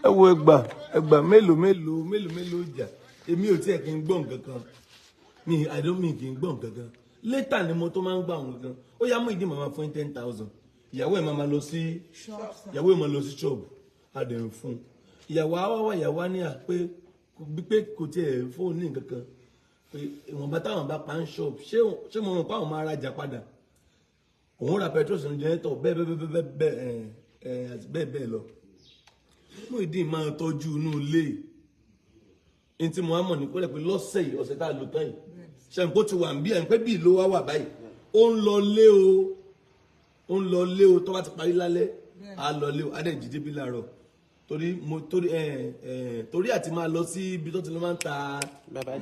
ẹ wo ẹgbà mélòó jà èmi ò tiẹ̀ kí n gbọ́ nǹkan kan mi àdómi kì í gbọ́ nǹkan kan létà ni mo tó máa ń gbà wọn gan ó yá Muyideen màmá fún 10,000 ìyàwó ẹ̀ máa lọ sí ṣọ́ọ̀bù adẹ̀rùn fún ìyàwó àwọ̀ ìyàwó á ní à pé kò tiẹ̀ fóònù ní nǹkan kan pé ìwọ̀nba táwọn bá pa ń ṣọ́ọ̀bù ṣé mo mọ̀ pé àwọn máa rajà padà òun ra petrol sínú jẹ́nẹ́tọ̀ bẹ́ẹ̀ lọ Muyideen máa tọ́jú inú ilé ní tí mo á mọ̀ ní kó lẹ́ pé lọ́sẹ̀ yìí ọ̀sẹ̀ tá a lò tán yìí ṣàǹkó ti wà ń bí ẹ̀ ń pẹ́ bí ló wà báyìí ó ń lọ lé o tó bá ti parí lálẹ́ á lọ lé o á dẹ̀ jíde bí láàárọ̀ torí àti máa lọ sí ibi tó ti lọ máa ń ta bàbá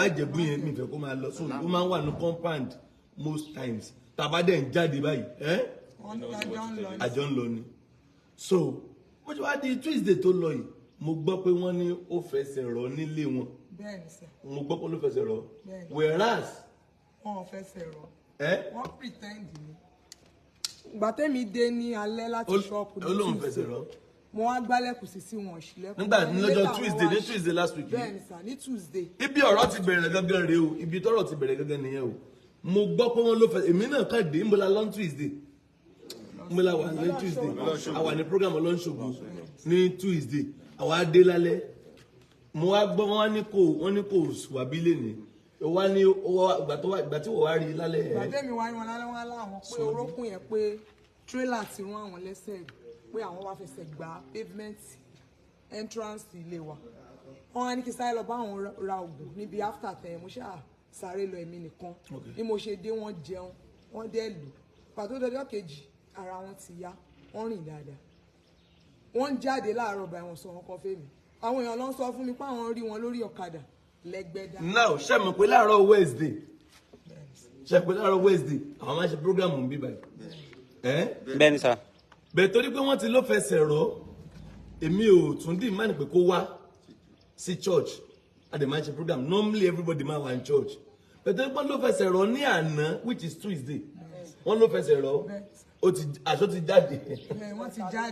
àjẹbú yẹn mi fẹ́ kó máa lọ so ó máa ń wà ní compound most times tàbá dẹ̀ ń jáde báyìí àjọ ń lọ ni so bó ṣe wá di Tuesday tó lọ yìí mo gbọ́ pé wọ́n ní ó fẹsẹ̀ rọ nílé wọn mo gbọ́ pé ló fẹsẹ̀ rọ whereas wọn ò fẹsẹ̀ rọ wọ́n pretend ni ìgbà tẹ́mi dé ní alẹ́ láti ṣọ́ọ̀pù ní olóhùn fẹsẹ̀ rọ mo wá gbálẹ̀kùn sí wọn ṣílẹ̀kùn nígbà lọ́jọ́ Tuesday last week bẹ́ẹ̀ni sà ní Tuesday ibi ọ̀rọ̀ ti bẹ̀rẹ̀ gangan rèé o ibi tọ́rọ̀ ti bẹ̀rẹ̀ gangan nìyẹn o mo gbọ́ pé wọ́n ló fẹsẹ̀ èmi náà kàn dé ńbọ̀lá lọ́n Tuesday ńbọ̀lá wà ní Tuesday àwa ní program ọlọ́nṣogbo ní Tuesday àwa dé lálẹ́ mo wá gbọ́ wọ́n ní kò wàbí lẹ́ni wá ní ìgbà tí wọ́n wá rí lálẹ́ ẹ̀. ìgbàdé mi wá ní wọn lálẹ́ wọn láwọn pé orókùn yẹn pé tírélà ti rún àwọn lẹ́sẹ̀ pé àwọn wá fẹsẹ̀ gba pavement entrance ilé wa wọn á ní kí sáré lọ bá àwọn ra oògùn níbi after ten mo ṣáà sáré lọ èmi nìkan bí mo ṣe dé wọn jẹun wọn dẹ́ lù pàtó dọjọ́ kejì ara wọn ti yá wọn rìn dáadáa wọn jáde láàárọ̀ báyìí wọn sọ wọn kan fèmí àwọn èèyàn ló ń sọ fún mi pé àwọn rí wọn lórí ọ̀kadà lẹ́gbẹ̀dá. now ṣe mọ̀ pé láàárọ̀ Wednesday àwọn máa ṣe program ń bí báyìí. bẹ́ẹ̀ni sá. bẹ́ẹ̀ torí pé wọ́n ti ló fẹsẹ̀ rọ èmi ò tún dì máa ní pé kó wá sí church a dẹ̀ máa ṣe program normally everybody máa wà ní church bẹ́ẹ̀ torí pé wọ́n ló fẹsẹ̀ rọ ní àná which is Tuesday wọ́n ló fẹsẹ̀ rọ aṣọ ti jáde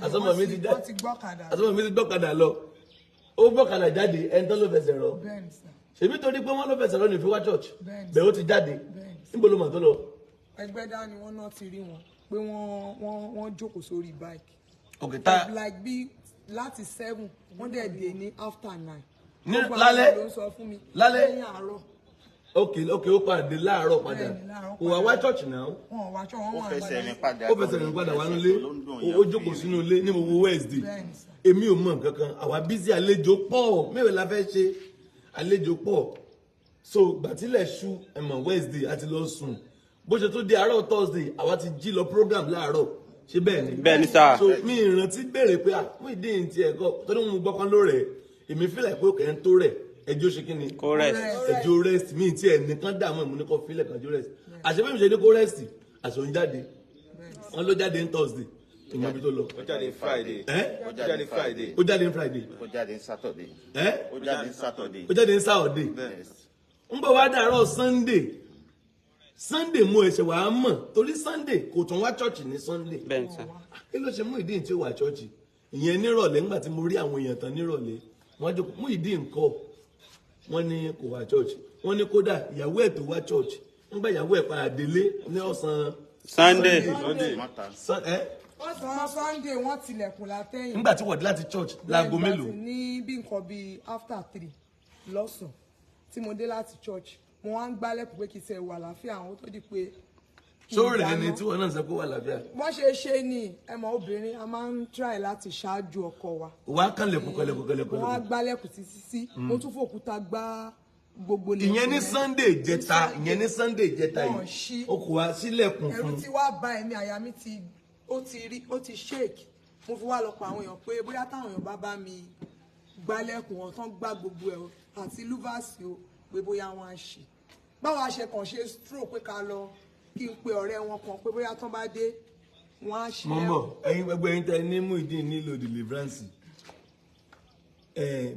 àsọmọ mi ti gbọ́kadà lọ ó gbọ́kadà jáde ẹni tó ló fẹsẹ̀ rọ ṣèbí torí pé wọ́n ló fẹsẹ̀ rọ ní ìfi wá church bẹ́ẹ̀ ó ti jáde níbo ló mà tó lọ. Ẹgbẹ́dá ni wọ́n náà ti rí wọn pé wọ́n jókòó sórí bike like bí láti 7 wọ́n dẹ̀ dé ní after 9 ní lálẹ́ ló ń sọ fún mi lálẹ́ lẹ́yìn àárọ̀. ok ó pàdé láàárọ̀ padà kò wá church náà wọn wá church wọn wà ó fẹsẹ̀ rìn padà wá nílé ó jókòó sínú ilé ní gbogbo Wednesday èmi ò mọ̀ nǹkan kan àwa bísí àlejò pọ̀ mẹ́wàá la fẹ́ ṣe àlejò pọ̀ so gbàtílẹ̀ ṣú ẹ̀mọ̀ Wednesday àti lọ sùn bó ṣe tó di àárọ̀ Thursday àwa ti jí lọ program láàárọ̀ ṣe bẹ́ẹ̀ ni bẹ́ẹ̀ni sá. so mi ìrántí béèrè pé Muyideen ti ẹ̀kọ́ torí mo gbọ́ kan ló rẹ̀ èmi fílẹ̀ pé òkè ń tó rẹ̀ ẹjọ́ ṣe kí ni kó rest ẹjọ́ rest mi ti ẹ̀ nìkan dààmú ẹ̀ mo ní kọ́ fílẹ̀ kan ẹjọ́ rest àṣẹ bí mi ṣe ní kó rest àṣọ ń jáde wọn ló jáde ní Thursday ìmọ̀ ibi tó lọ. ó jáde Friday. ó jáde Friday. ó jáde Saturday. ó jáde ní Saturday. ń bọ̀ wá dàárọ̀ Sunday mo ẹ̀ṣẹ̀ wàá mọ̀ torí Sunday kò tún wá church ní Sunday. bẹ́ẹ̀ni sá. kí ló ṣe Muyideen tí ó wà church ìyẹn nírọ̀lẹ́ nígbà tí mo rí àwọn èèyàn tán nírọ̀lẹ́ wọ́n jókòó Muyideen kọ́ wọ́n ní kò wá church wọ́n ní kódà ìyàwó ẹ̀ tó wá church nígbà ìyàwó ẹ̀ padà délé ní ọ̀sán Sunday. ọ̀sán Sunday wọ́n tilẹ̀kùn látẹ̀yìn. nígbà tí wọ́n dé láti church láago mélòó. ní bí nǹkan bíi after 3 lọ́sàn tí mo dé láti church mo wá ń gbálẹ̀kùn pé kì í ṣe wà láfíà àwọn tó di pé. sórí ẹni tí wọn náà sọ pé wà láfíà. wọ́n ṣe ni ẹmọ obìnrin a máa ń try láti ṣáájú ọkọ wa. wà á kàn lẹ̀kùn. wọ́n á gbálẹ̀kùn títí mo tún fòkúta gbá gbogbo lẹ́kùn. ìyẹn ní Sunday jẹta yìí o kò wá sílẹ̀kùn fún. ẹ̀rù tí wàá bá ẹ̀mí àyà mi ó ti shake mo fi wá lọ pa àwọn èèyàn pé bóyá táwọn èèyàn bá mi gbálẹ̀kùn wọn tán gbá gbogbo ẹ̀ àti lúvàsì o pé bóyá wọn á ṣe báwo a ṣe kàn ṣe stroke pé ká lọ kí n pe ọ̀rẹ́ wọn kan pé bóyá tán bá dé wọn á ṣe. mọ̀mọ́ ẹ̀yin gbogbo ẹ̀yin tẹ́ ní Muyideen nílò deliverance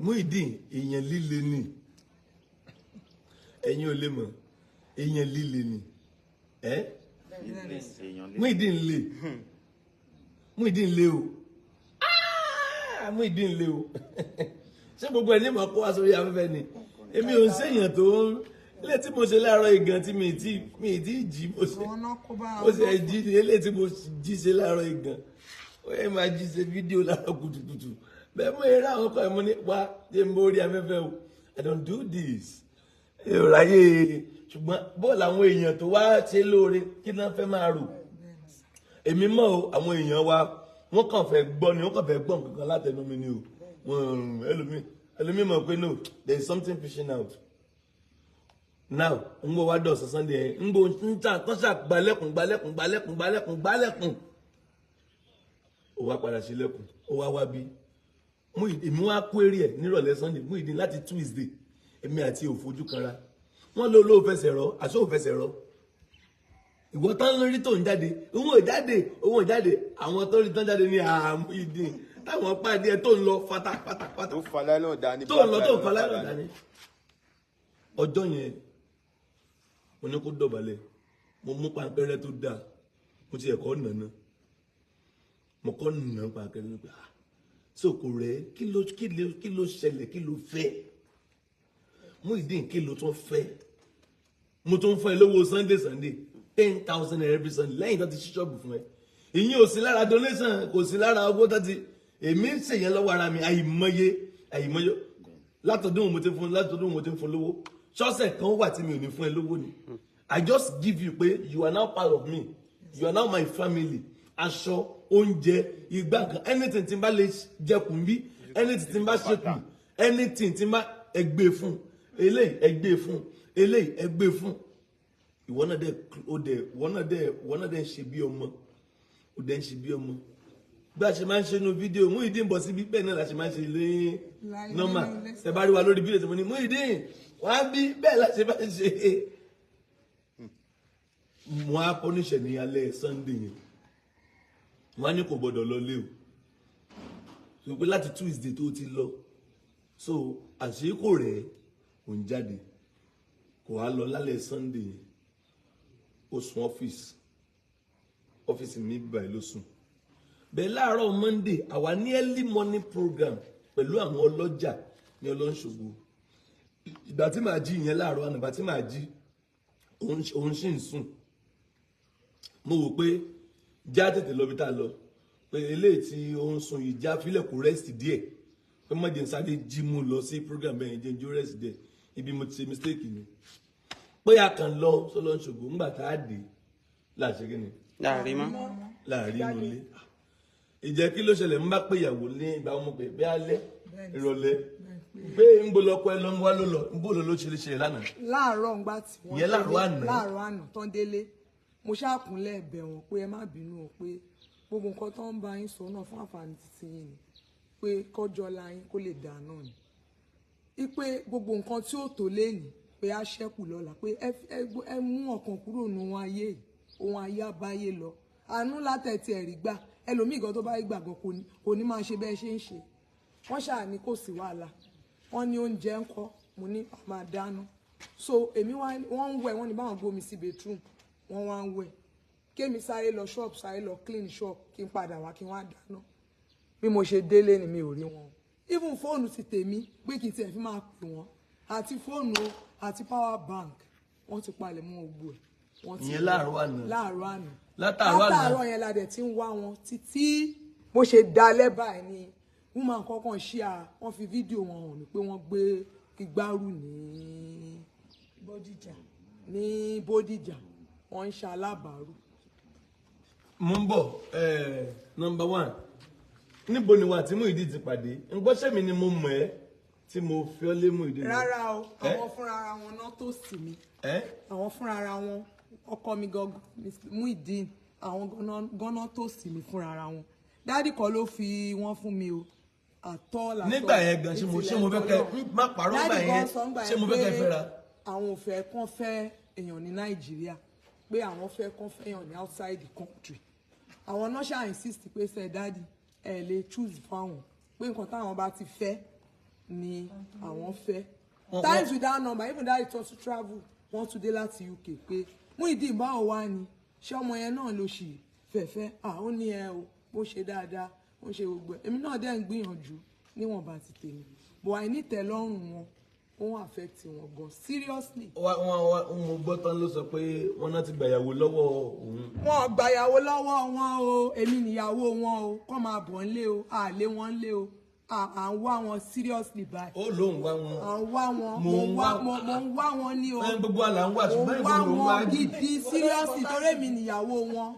Muyideen èèyàn líle ni ẹ̀yin ò lè mọ̀ èèyàn líle ni Muyideen lè Muyideen lè o Muyideen lè o ṣé gbogbo ẹni mọ̀ kó wá sórí afẹ́fẹ́ ni èmi ò ń ṣèyàn tó ilé tí mo ṣe láàárọ̀ igan tí mi ti jí mo ṣe jí ilé tí mo jí ṣe láàárọ̀ igan ó yẹ máa jí ṣe fídíò láàárọ̀ kùtùkùtù bẹ́ẹ̀ mo yẹra àwọn ọkọ ẹ̀ mo ní wá jẹ́ mo rí afẹ́fẹ́ o I don't do this èrò ayé ṣùgbọ́n bọ́ọ̀lù àwọn èèyàn tó wá ṣe lóore kí náà fẹ́ máa rò èmi mọ̀ o àwọn èèyàn wa wọ́n kàn fẹ́ gbọ́ ni wọ́n kàn fẹ́ gbọ́ nǹkan kan látẹnu mi ni o ẹlòmíì mọ̀ pé no there is something fishing out now ń bọ̀ wá dọ̀sán Sunday ẹ̀ ń bọ̀ ń tà tán ṣà gbalẹ̀kùn ó wá padà sí lẹ́kùn ó wá bí èmi wá kó eré ẹ̀ nírọ̀lẹ́ Sunday Muyideen láti Tuesday èmi àti òfojú kanra wọ́n ló fẹsẹ̀ rọ àṣọ òfẹsẹ̀ rọ ìwọ tán lórí tó ń jáde òun ò jáde àwọn tó rí tán jáde ní Muyideen táwọn pàdé ẹ tó ń lọ pátápátá tó falẹ́ náà dání tó ń lọ tó falẹ́ náà dání ọjọ́ yẹn mo ní kó dọ̀bálẹ̀ mo mú pankẹ́rẹ́ tó dáa mo ti ẹ̀kọ́ nàná mo kọ́ nà pankẹ́rẹ́ nípa sóko rẹ̀ kí ló ṣẹlẹ̀ kí ló fẹ́ Muyideen kí ló tún fẹ́ mo tún fẹ́ lówó Sunday 10,000 every Sunday lẹ́yìn tó ti ṣí ṣọ́ọ̀bù fún ẹ ìyẹn ò sí lára donation kò sí lára owó tó ti èmi ń ṣèyẹn lọ́wọ́ ara mi àìmọye látọdún mo ti fún lówó ṣọ́ọ̀ṣẹ̀ kan wà tí mi ò ní fún ẹ lówó ni I just give you pé you are now part of me you are now my family aṣọ oúnjẹ ìgbà kan anything tí n bá lè jẹkùn bí anything tí n bá ṣekùn anything tí n bá ẹgbẹ́ fún eléyìí ẹgbẹ́ fún ìwọ náà dẹ̀ ń ṣe bí ọmọ ó dẹ̀ ń ṣe bí ọmọ bí a ṣe máa ń ṣe inú fídíò Muyideen bọ̀ sí bíbẹ̀ náà la ṣe máa ń ṣe lé nọ́mà ẹ bá rí wa lórí fídíò tí mo ní Muyideen wá bí bẹ́ẹ̀ la ṣe máa ń ṣe wọ́n á kọ́ níṣẹ́ ní alẹ́ Sunday yẹn wọ́n á ní kò gbọ́dọ̀ lọ lé o so pé láti Tuesday tó ti lọ so àṣíkò rẹ̀ ò ń jáde kò wá lọ lálẹ́ Sunday yẹn ó sùn ọ́fíìsì mi báyìí ló sùn bẹ́ẹ̀ láàárọ̀ Monday àwa ní early morning program pẹ̀lú àwọn ọlọ́jà ní Ọlọ́runṣògo ìgbà tí màá jí ìyẹn láàárọ̀ ànàbà tí màá jí òun sì ń sùn mo wò pé já tètè lọ bí tá a lọ pé eléyìí tí ó ń sùn yìí já fílẹ̀ kó rest díẹ̀ pé mọ̀jẹ̀ ń sáré jí mú lọ sí program bẹ́ẹ̀ jẹ́ jó rest díẹ̀ ibi mo ti ṣe mistake ni pé a kàn lọ s'Ọlọ́runṣògo ńgbà tá a dé láàṣẹ kí ni láàrin inú ilé ìjẹ́ kí ló ṣẹlẹ̀ ń bá pé ìyàwó ní ìgbà ọmọ pé bí alẹ́ ìrọ̀lẹ́ pé ń bó lọ́kọ́ ẹ lọ ń wá ló lọ ń bó lọ ló ṣe lè ṣe lánàá. láàárọ̀ ń gbà tí wọ́n yẹn láàárọ̀ àná tán délé mo ṣàkúnlẹ̀ ẹ̀bẹ̀ wọn pé ẹ má bínú o pé gbogbo nǹkan tó ń bá yín sọ náà fún àǹfààní títí yín ni pé kọjọ́ la yín kó lè dà náà ni ipe gbogbo nǹkan tí ó tó léèní pé á ṣẹ́kù lọ́la pé ẹ mú ọkàn kúrò nínú ayé ohun ayé abáyé lọ àánú látẹ̀tì ẹ̀rí gbà ẹlòmíì gan tó bá gbàgbọ́ kò ní máa ṣe bẹ́ẹ̀ ṣe ń ṣe wọ́n ṣáà ní kò sí wàhálà wọ́n ní oúnjẹ ń kọ́ mo ní máa dáná so èmi wọ́n ń wẹ̀ wọ́n ní báwọn gbómi sí bedroom wọ́n wá ń wẹ̀ kémi sáré lọ shop sáré lọ clean shop kí n padà wá kí n wá dáná bí mo ṣe délé ni mi ò rí wọn even fóònù ti tèmi pé kí n tiẹ̀ fi máa pè wọ́n àti fóònù àti power bank wọ́n ti palẹ̀ mọ́ ògbó ẹ̀ wọ́n ti ìyẹn láàárọ̀ àná látàárọ̀ yẹn la dẹ̀ ti ń wá wọn títí bó ṣe dá lẹ́bàá ẹ̀ ni woman kọ́kàn ṣí wọ́n fi fídíò wọn hàn mí pé wọ́n gbé igbárù ní Bódìjà wọ́n ń ṣe alábàárù. mo ń bọ̀ number one níbo ni wà tí Muyideen ti pàdé ń gbọ́ sẹ́mi ni mo mọ̀ ẹ́ tí mo fi ọ́ lé Muyideen. rárá o àwọn fúnra ara wọn náà tó sì mí àwọn fúnra ara wọn ọkọ mi gangan Muyideen àwọn ganan tó sì mí fúnra ara wọn dáàdì kan ló fi wọn fún mi o àtọ́ làtọ́ nígbà yẹn gan ṣé mo fẹ́ kẹ́ má parọ́ gbà yẹn ṣé mo fẹ́ kẹ́ fẹ́ra. àwọn ò fẹ́ kán fẹ́ èèyàn ní Nàìjíríà pé àwọn fẹ́ kán fẹ́ èèyàn ní outside the country àwọn náà ṣáà insist pé ṣe dáàdì ẹ lè choose fáwọn pé nǹkan táwọn bá ti fẹ́ ni àwọn fẹ́ times without number even that it was to travel wọ́n tún dé láti UK pé Muyideen báwo wá ni ṣé ọmọ yẹn náà ló ṣì fẹ̀fẹ́ ó ní ẹ o bó ṣe dáadáa ó ṣe gbogbo ẹ̀ èmi náà dẹ̀ ń gbìyànjú níwọ̀nba ti tèmi bò àìní ìtẹ́lọ́rùn wọn ó ń affect wọn gan seriously. mo gbọ́ tán ló sọ pé wọ́n náà ti gbàyàwó lọ́wọ́ òun. wọn gbàyàwó lọ́wọ́ wọn o èmi nìyàwó wọn o kọ́ máa bọ̀ ń lé o àlé wọn ń lé o à ń wá wọn seriously báyìí. ó ló ń wá wọn. à ń wá wọn mo ń wá wọn ní o. gbogbo àlà ń wá ṣùgbọ́n ìbò ló ń wá. mo ń wá wọn gidi seriously torí èmi nìyàwó wọn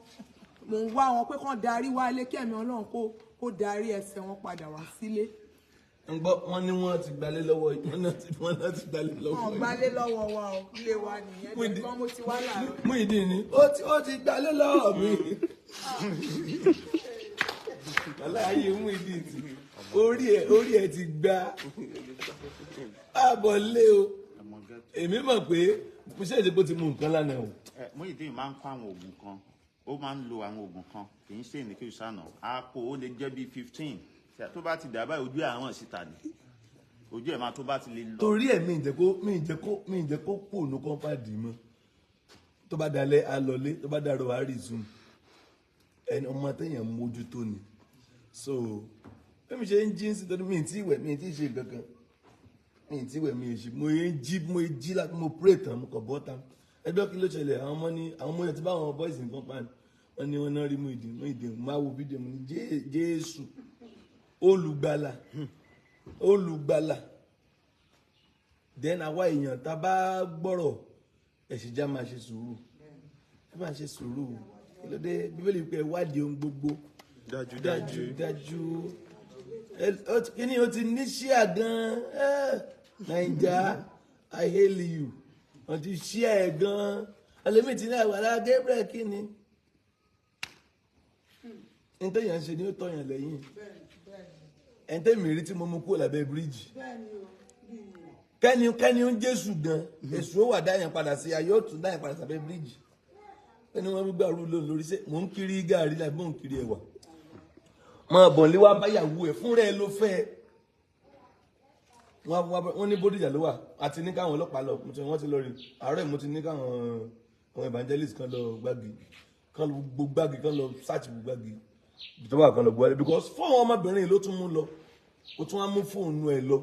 mo ń wá wọn pé kán darí wálé kí ẹ̀mí Ọlọ́run kó darí ẹsẹ̀ wọn padà wá sílé. ń gbọ́ wọ́n ní wọ́n ti gbalé lọ́wọ́ yìí wọ́n náà ti gbalé lọ́wọ́ yìí. wọ́n gbalé lọ́wọ́ wa o ilé wa nìyẹn nìkan mo ti wá láàárọ̀. Muyideen ni ó ti gbalé lọ́wọ́ mi. aláàyè Muyideen ti orí ẹ ti gbá àbọ̀ lé o èmi mọ̀ pé mo ṣe èdè bó ti mú nǹkan lánàá o. Muyideen máa ń kó àwọn oògùn kan ó máa ń lo àwọn oògùn kan kì í ṣe ní kí o sànà àpò ó lè jẹ́ bíi 15 tó bá ti dà báyìí ojú àwọn síta ni ojú ẹ̀ máa tó bá ti lè lọ. torí ẹ̀ mi ì jẹ́ kó pò ní kọ́ńpáàdì mọ́ tó bá dalẹ̀ alọ́lé tó bá dàrọ̀ wá rí zoom ẹni ọmọ téèyàn mójútó ni so bẹ́ẹ̀ mi ṣe ń jí ń sí torí mi ì tí ìwẹ̀ mi ì tí ì ṣe kankan mi ì tí ìwẹ̀ mi ì ṣe mo jí láti mo pray tán mo kọ̀ bọ́ tán ẹgbẹ́ kí ló ṣẹlẹ̀ àwọn ọmọ yẹn ti bá àwọn boys nǹkan pa wọ́n ní wọ́n náà rí Muyideen máa wo fídíò mi ní Jésù olùgbàlà then àwa èèyàn tá a bá gbọ́rọ̀ ẹ̀sìnjá máa ṣe sùúrù ẹ máa ṣe sùúrù kí ló dé bíbélì pé wádìí ohun gbogbo dájú kíní o ti ní ṣíà gan Naija I hail you wọ́n ti ṣíà ẹ̀ gan ẹlẹ́mìí ti ní Agbala Gabriel kíni nítorí yẹn ń ṣe ni ó tọ̀yàn lẹ́yìn ẹni tẹ́ mi rí tí mo mú kúrò lábẹ́ bíríìjì kẹ́ni ń Jésù gan èso ó wà dáyàn padà sí ayé ó tún dáyàn padà sábẹ́ bíríìjì ẹni wọ́n gbà rú lórí ṣe mò ń kiri gàrí láì mò ń kiri ẹ̀wà máa bọ̀ lé wá báyàwó ẹ̀ fúnra ẹ̀ ló fẹ́ wọ́n ní Bódìjà ló wà àti ní káwọn ọlọ́pàá lọ wọ́n ti lọ rí àárẹ̀ mo ti ní káwọn evangelist kan lọ gbági kan lọ gbogbo gbági kan lọ search gbogbo gbági ìjọba kan lọ gbọ́ because fóònù ọmọbìnrin ló tún mú lọ ó tún wá mú fóònù ẹ lọ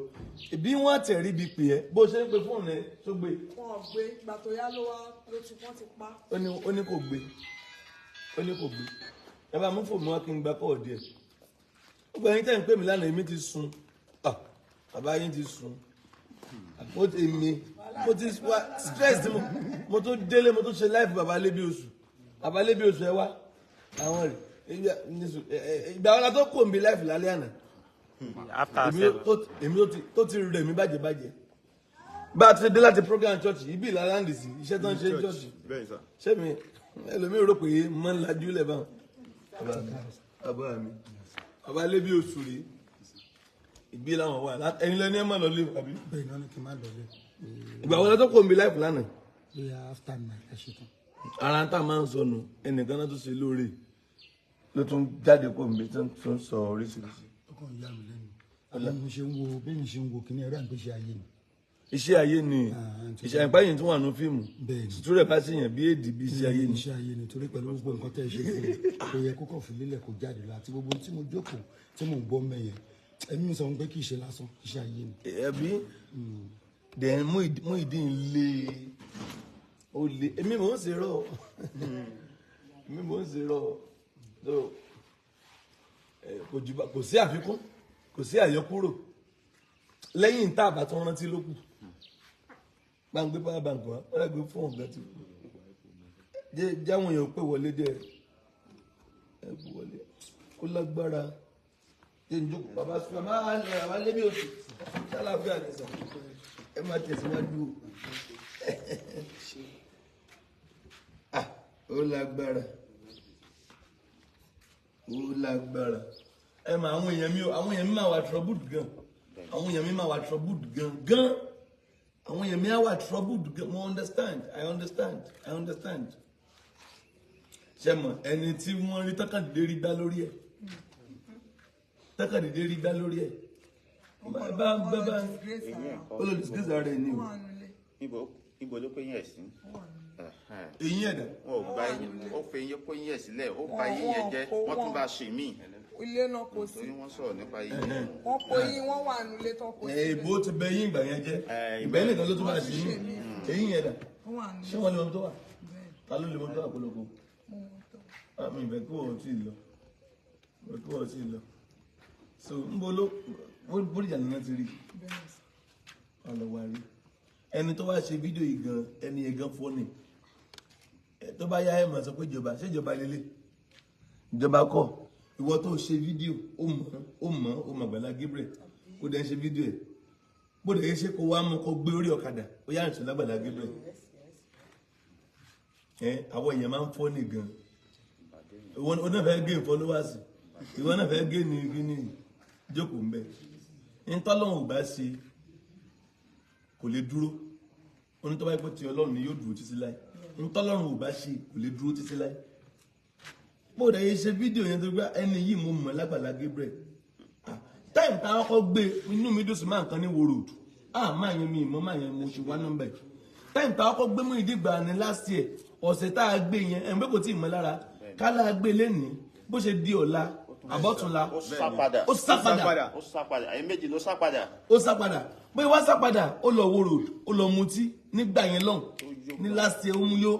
ìbí wọn àtẹ̀rí bíi pè ẹ́ bó ṣe ń pe fóònù ẹ tó gbé. wọn gbé ìgbà tó yá ló ti wọ́n ti pa. ó ní kò gbé ẹ bá mú fóònù wá kí n gba kọ́ọ̀dì ẹ̀ ó gbà yín tẹ́ ń pè mí lánàá èmi ti sùn bàbá yín ti sùn mo ti wá stress mo tó délé mo tó ṣe láìpẹ́ bàbá lébi oṣù ẹ wá àwọn rẹ̀ ìgbà wọn la tó kò ń bi láìpẹ́ lálẹ́ àná èmi tó ti rẹ̀ mí bàjẹ́ bá a ti dé láti program church ibi ìlànà sí iṣẹ́ tó ń ṣe church ṣé mi ẹlòmíì rò pé mọ́ ń lajú lẹ̀ báwọn bàbá lébi oṣù rèé ìgbé làwọn wà ẹni lẹni ẹ má lọ lé àbí. bẹ́ẹ̀ ni wọ́n ní kí n má lọ lé. ìgbà wọlé tó kò ń bi láìpẹ́ lánàá. bóyá after my ẹṣin. ara ń tà máa ń sọnù ẹnìkan náà tó ṣe lóore ló tún jáde kó mi tó ń sọ oríṣiríṣi. ó kàn yà mí lẹ́nu àwọn mi ṣe ń wo bẹ́ẹ̀ mi ṣe ń wo kíní ẹ̀rọ àgbéṣe ayé ni. iṣẹ́ ayé ni iṣẹ́ àyìnbá yìí tún wà ní fíìmù sùtúrẹ̀ bá sì yàn bí èdè bí iṣẹ́ ayé ni. iṣẹ́ ayé ni torí pẹ̀lú gbogbo nǹkan tẹ́ ẹ ṣe fún mi kò yẹ kókò fi lélẹ̀ kó jáde lọ àti gbogbo tí mo jókòó tí mo gbọ́ mẹ́yẹn ẹ̀mí mi sọ pé kì í ṣe lásán iṣẹ́ ayé ni. ẹbí then Muyideen lé o lé èmi mò ń ṣe rọ kò sí àfikún kò sí àyọkúrò lẹ́yìn tá a bá tún rántí lókù gbàngbé power bank wa wọ́n rẹ̀ gbé fún ọ̀gá tí jáwọn èèyàn pè wọlé dẹ̀ ẹ̀ bù wọlé ó lágbára jẹ́ ìjókòó bàbá lébi oṣù ṣáláfíà nìsà ẹ máa tẹ̀síwájú ó lágbára ẹ máa àwọn èèyàn mi máa wà troubled gan àwọn èèyàn mi máa wà troubled gan àwọn èèyàn mi á wà troubled gan mo understand I understand ṣe mọ ẹni tí wọ́n rí tọkàndínlẹ rí gbá lórí ẹ̀ bá olùdíṣẹ́sì ara ẹ̀ ní o ibo ló pé yẹn sí. eyín ẹ̀dá. wọn ò gba eyín ó fi eyín kó yẹn sílẹ̀ ó bà eyín yẹn jẹ́ wọ́n tún bá ṣe míì. ilé náà kò sí. torí wọ́n sọ̀rọ̀ nípa eyín. wọ́n kó eyín wọ́n wà nílé tán kò sí. ìbò ti bẹ eyín ìgbà yẹn jẹ́ ìbẹ́ nìkan ló tún bá ṣe mí eyín ẹ̀dá. ṣé wọ́n lè mọ tó wà? ta ló lè mọ tó wà kólókó? àmì ìbẹ̀ kí wọ́n ti lọ ìbẹ̀ kí wọ́n ti lọ. so ń bo ló bóríjà nínú ti rí ọlọ́wà rí ẹni tó wá ṣe fídíò yìí gan ẹni yẹn gan fọ́nì tó bá yá ẹ̀ mọ̀ sọ pé ìjọba ṣé ìjọba lélẹ̀ ìjọba kọ́ ìwọ tó ṣe fídíò ó mọ̀ Agbala Gabriel kó dẹ̀ ṣe fídíò ẹ̀ bó dẹ̀ ṣe kó wá mọ́ kó gbé orí ọ̀kadà ó yá ìṣẹ̀lẹ̀ Agbala Gabriel àwọn èèyàn máa ń fọ́nì gan ìwọ náà fẹ́ gé followers ìwọ náà fẹ́ gé ní gíní jókòó ń bẹ̀ ntọ́lọ́run ò bá ṣe kò lè dúró onítọ́wá ipò tí Ọlọ́run ni yóò dúró títí láì ntọ́lọ́run ò bá ṣe kò lè dúró títí láì bó dẹ̀ yẹ ṣe fídíò yẹn tó gbá ẹni yìí mo mọ̀ Agbala Gabriel táìmù táwọn kọ́ gbé inú mi dùn sí máa nǹkan ní wo road máa yẹn mi ìmọ̀ máa yẹn mo ṣe wá nọ́mbà yìí táìmù táwọn kọ́ gbé Muyideen gbà ní last year ọ̀sẹ̀ tá a gbé yẹn ẹ̀mí kò tí ì mọ̀ lára kálá gbé lẹ́nìí bó ṣe di ọ̀la àbọ̀túnla ó sá padà àyè méjì ló sá padà. ó sá padà pé wá sá padà ó lọ wo road ó lọ mutí nígbà yẹn lọ́hùn ní last year ó mú yó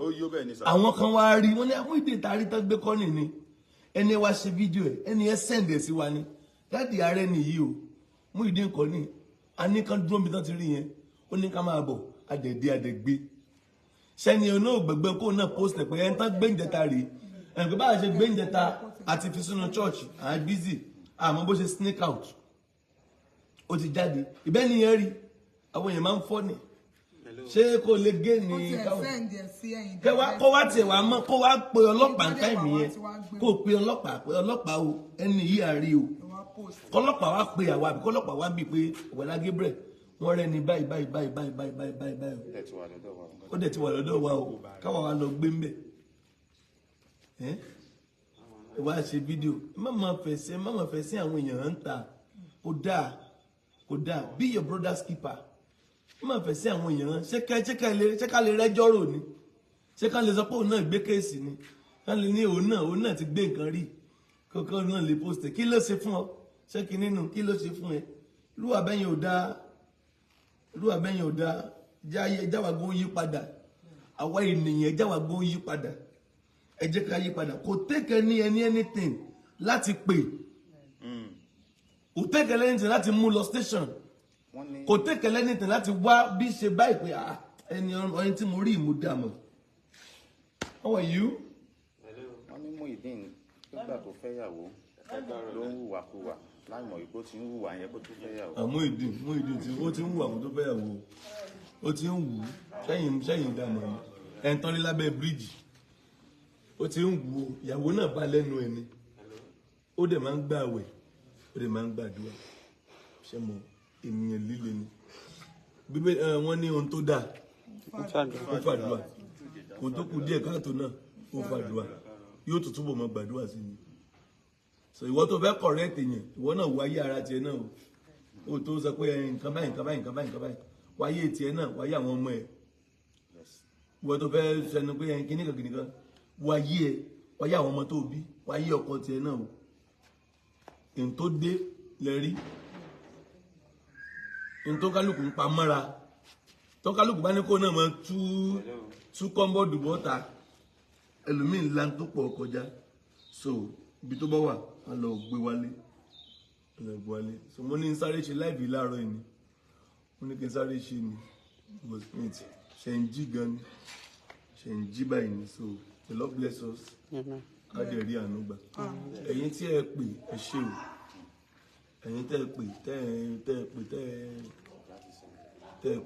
àwọn kan wá rí wọn ní Muyideen tá a rí tán gbé kọ́nì ni ẹni wá ṣe fídíò ẹ ẹni ẹ send ẹ sí wa ni dáàdi ààrẹ nìyí o Muyideen kọ́ ni a ní kan dúró mi tán ti rí yẹn ó ní ká máa bọ̀ adẹ̀dẹ̀ adẹ̀gbé sẹ́ni ọ̀nà ògbẹ̀gbẹ̀ kó náà post ẹ̀ pé ẹ̀ ń tán gbé ìjẹta rèé ẹ̀ pé báyà ṣe gbé ìjẹta àti fi sínú church à busy àmọ́ bó ṣe sneak out ó ti jáde ìbẹ́ nìyẹn rí àwọn èèyàn máa ń fọ́ ni ṣé kò lè gé ní káwọn kó wá tiẹ̀ wá mọ́ kó wá pe ọlọ́pàá ní táìmì yẹn kó pe ọlọ́pàá o ẹni yìí àárí o kọlọ́pàá wá pe àwa àbí kọlọ́pàá wá bí pé Agbala Gabriel wọ́n rẹ́ ni báyìí ó dẹ̀ ti wà lọ́dọ̀ wa o káwa wa lọ gbé mbẹ̀ wá ṣe fídíò má máa fẹ́ sí àwọn èèyàn ń ta kó dáa be your brother's keeper má máa fẹ́ sí àwọn èèyàn ṣé ká lè rẹ́jọ́ rò ni ṣé ká lè sọ pé òun náà gbé kéèsì ni ká lè ní òun náà ti gbé nǹkan rí kókó náà lè post kí ló ṣe fún ọ ṣé kí nínú kí ló ṣe fún ẹ irú àbẹ́yìn ò dáa jáwàgbó yí padà àwa ènìyàn jáwàgbó yí padà ẹ jẹ́ ká yí padà kò take anything láti pè kò take anything láti mú lọ station kò take anything láti wá bí ṣe báyìí pé ẹni tí mo rí ìmúdàmọ̀ how are you. wọ́n ní Muyideen nígbà tó fẹ́yàwó ló ń hùwàkuwà láì mọ̀ ìkó ti ń hùwà yẹn kó tó fẹ́yàwó. Muyideen tí ó ti ń hùwà kó tó fẹ́yàwó ó ti ń wù ú sẹ́yìn dàmọ̀ ẹ̀ ń tọ́lé lábẹ́ bíríìjì ó ti ń wù ú ìyàwó náà bá lẹ́nu ẹ̀ ni ó dẹ̀ máa ń gbààwẹ̀ ó dẹ̀ máa ń gbàdúrà ṣé mo ènìyàn líle ni Bíbélì wọ́n ní ohun tó dáa ó fàdúrà kò tó kù díẹ̀ káàtó náà ó fàdúrà yóò tó túbọ̀ mọ́ gbàdúrà sí ni so ìwọ tó fẹ́ correct yẹn ìwọ náà wáyé ara tiẹ̀ náà o tó sọ pé nǹkan báyìí wáyé tiẹ̀ náà wáyé àwọn ọmọ ẹ̀ ìwọ tó fẹ́ sẹnu pé kìnnìkan wáyé àwọn ọmọ tó bí wáyé ọkọ tiẹ̀ náà o èyí tó dé lẹ́rí èyí tó kálukú ń pa mọ́ra tó kálukú bá ní kó náà máa tú kọ́ńbọ́ọ̀dù bọ́ta ẹlòmíì ńlá tó pọ̀ kọjá so ibi tó bá wà á lọ gbé wálé so mo ní sáré ṣe láìbí láàárọ̀ yìí ni mo ní kí n sáré ṣe ni ṣe ń jí gan ni ṣe ń jí báyìí ni so the Lord bless us ká dẹ̀ rí àánú gbà ẹ̀yin tí ẹ pè ẹ ṣe o ẹ̀yin tẹ́ ẹ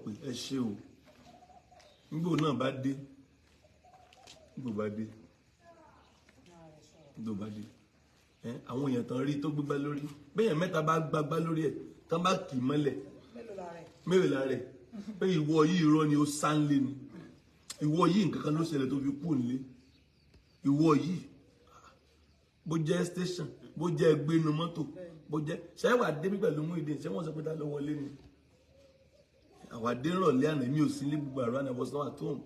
pè ẹ ṣe o nígbò náà bá dé àwọn èèyàn tán rí tó gbégbá lórí bẹ́yẹn mẹ́ta bá gbágbá lórí ẹ̀ tán bá kì í mọ́lẹ̀ mẹ́rìnlá rẹ̀ pé ìwọ yìí irọ́ ni ó sánlé ni ìwọ yìí nǹkan kan ló ṣẹlẹ̀ tó fi kú nílé ìwọ yìí bó jẹ́ station bó jẹ́ ẹgbẹ́nu mọ́tò bó jẹ́ ṣẹ́wà débi pẹ̀lú Muyideen ṣé wọ́n sọ pé dá lọ wọlé ni àwa dé rọ̀lẹ́ àná mi ò sí ní gbogbo àrùn àná was not at home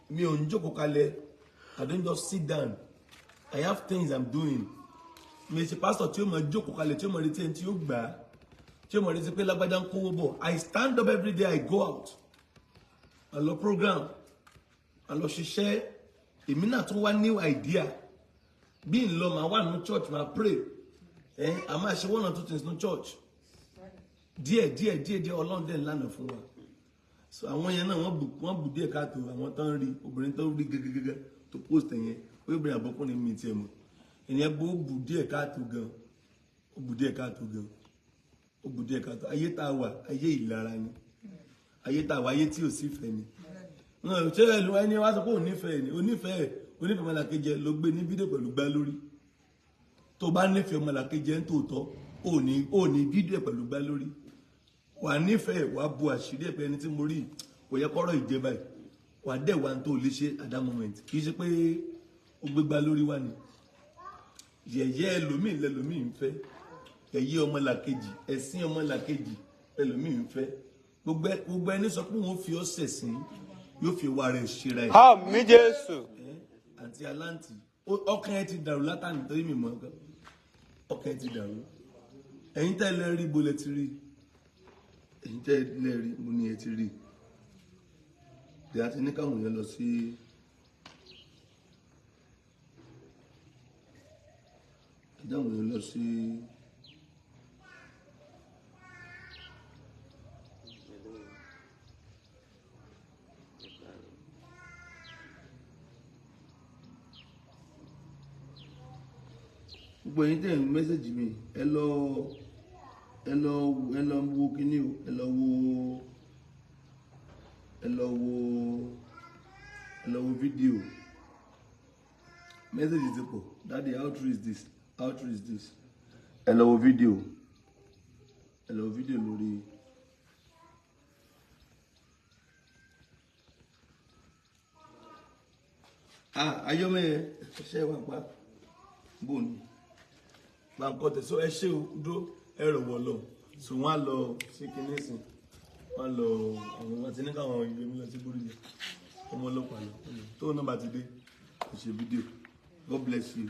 mi ò ń jókòó kalẹ̀ I don't just sit down I have things I'm doing mi ṣe pastor tí ó máa jókòó kalẹ̀ tí ó máa retí ẹni tí ó gbà á tí ó máa retí pé lágbájá ń kówó bọ̀ I stand up every day I go out I lọ program I lọ ṣiṣẹ́ èmi náà tún wá new idea bí n lọ màá wà nínú church màá pray a máa ṣe 1 or 2 things ní church díẹ̀ Ọlọ́run dẹ̀ lánàá fún wa so àwọn yẹn náà wọ́n bù díẹ̀ káàtó àwọn tó ń rí obìnrin tó ń rí gẹ́gẹ́gẹ́gẹ́ tó post yẹn ó yẹ obìnrin àbọ̀kùnrin mi tiẹ̀ mọ̀ ìyẹn bó bù díẹ̀ káàtó gan ó bù díẹ̀ káàtó ayé tá a wà ayé ìlara ni ayé tá a wà ayé tí ò sí fẹ́ ni ṣé ẹlò ẹni wá sọ pé onífẹ̀ẹ́ ni onífẹ̀ẹ́ ọmọlàkejì ló gbé ní fídíò pẹ̀lú gbá lórí tó bá nífẹ̀ẹ́ ọmọlàkejì ń tòótọ́ ò ní fídíò pẹ̀lú gbá lórí wà nífẹ̀ẹ́ wà bu àṣírí ẹ̀pẹ́ ẹni tí mo rí kò yẹ kọ́rọ̀ ìjẹ báyìí wà dẹ̀ wà tó lè ṣe at that moment kì í ṣe pé ó gbégbá lórí wà ní yẹ̀yẹ́ ẹlòmíì lẹ́lòmíì ń fẹ́ yẹ̀yẹ́ ọmọlàkejì ẹ̀sìn ọmọlàkejì ẹlòmíì ń fẹ́ gbogbo ẹni sọ pé wọ́n fi ọ́ ṣẹ̀sìn yóò fi wà rẹ̀ ṣera ẹ̀. Àmín Jésù. àti aláǹtì ọkàn ẹ ti dàrú látàní torí mi mọ̀ ọkàn ẹ ti dàrú ẹ̀yin tẹ́ lẹ́ rí bolẹ̀ ti rí ẹ̀yin tẹ́ lẹ́ rí mo ní ẹ ti rí ìdí àti ní káwọn yẹn lọ sí ìdáhùn yẹn lọ sí gbogbo ẹ̀yin tẹ́ ń mẹ́sẹ̀jì mi ẹ lọ wo kíní o ẹ lọ wo fídíò mẹ́sẹ̀jì ti pọ̀ daddy how true is this ẹ lọ wo fídíò lórí ayọ́mẹ́yẹ ṣẹ́ wà pa bóni báńkọ́ tẹ̀sọ́ ẹ ṣé o dúró ẹ̀rọ wọ̀ lọ so wọ́n á lọ sí kinní sìn wọ́n á lọ àwọn àti ní káwọn ìwé mi lọ sí borí ọmọ ọlọ́pàá lọ tó náà bá ti dé kò ṣe fídíò God bless you.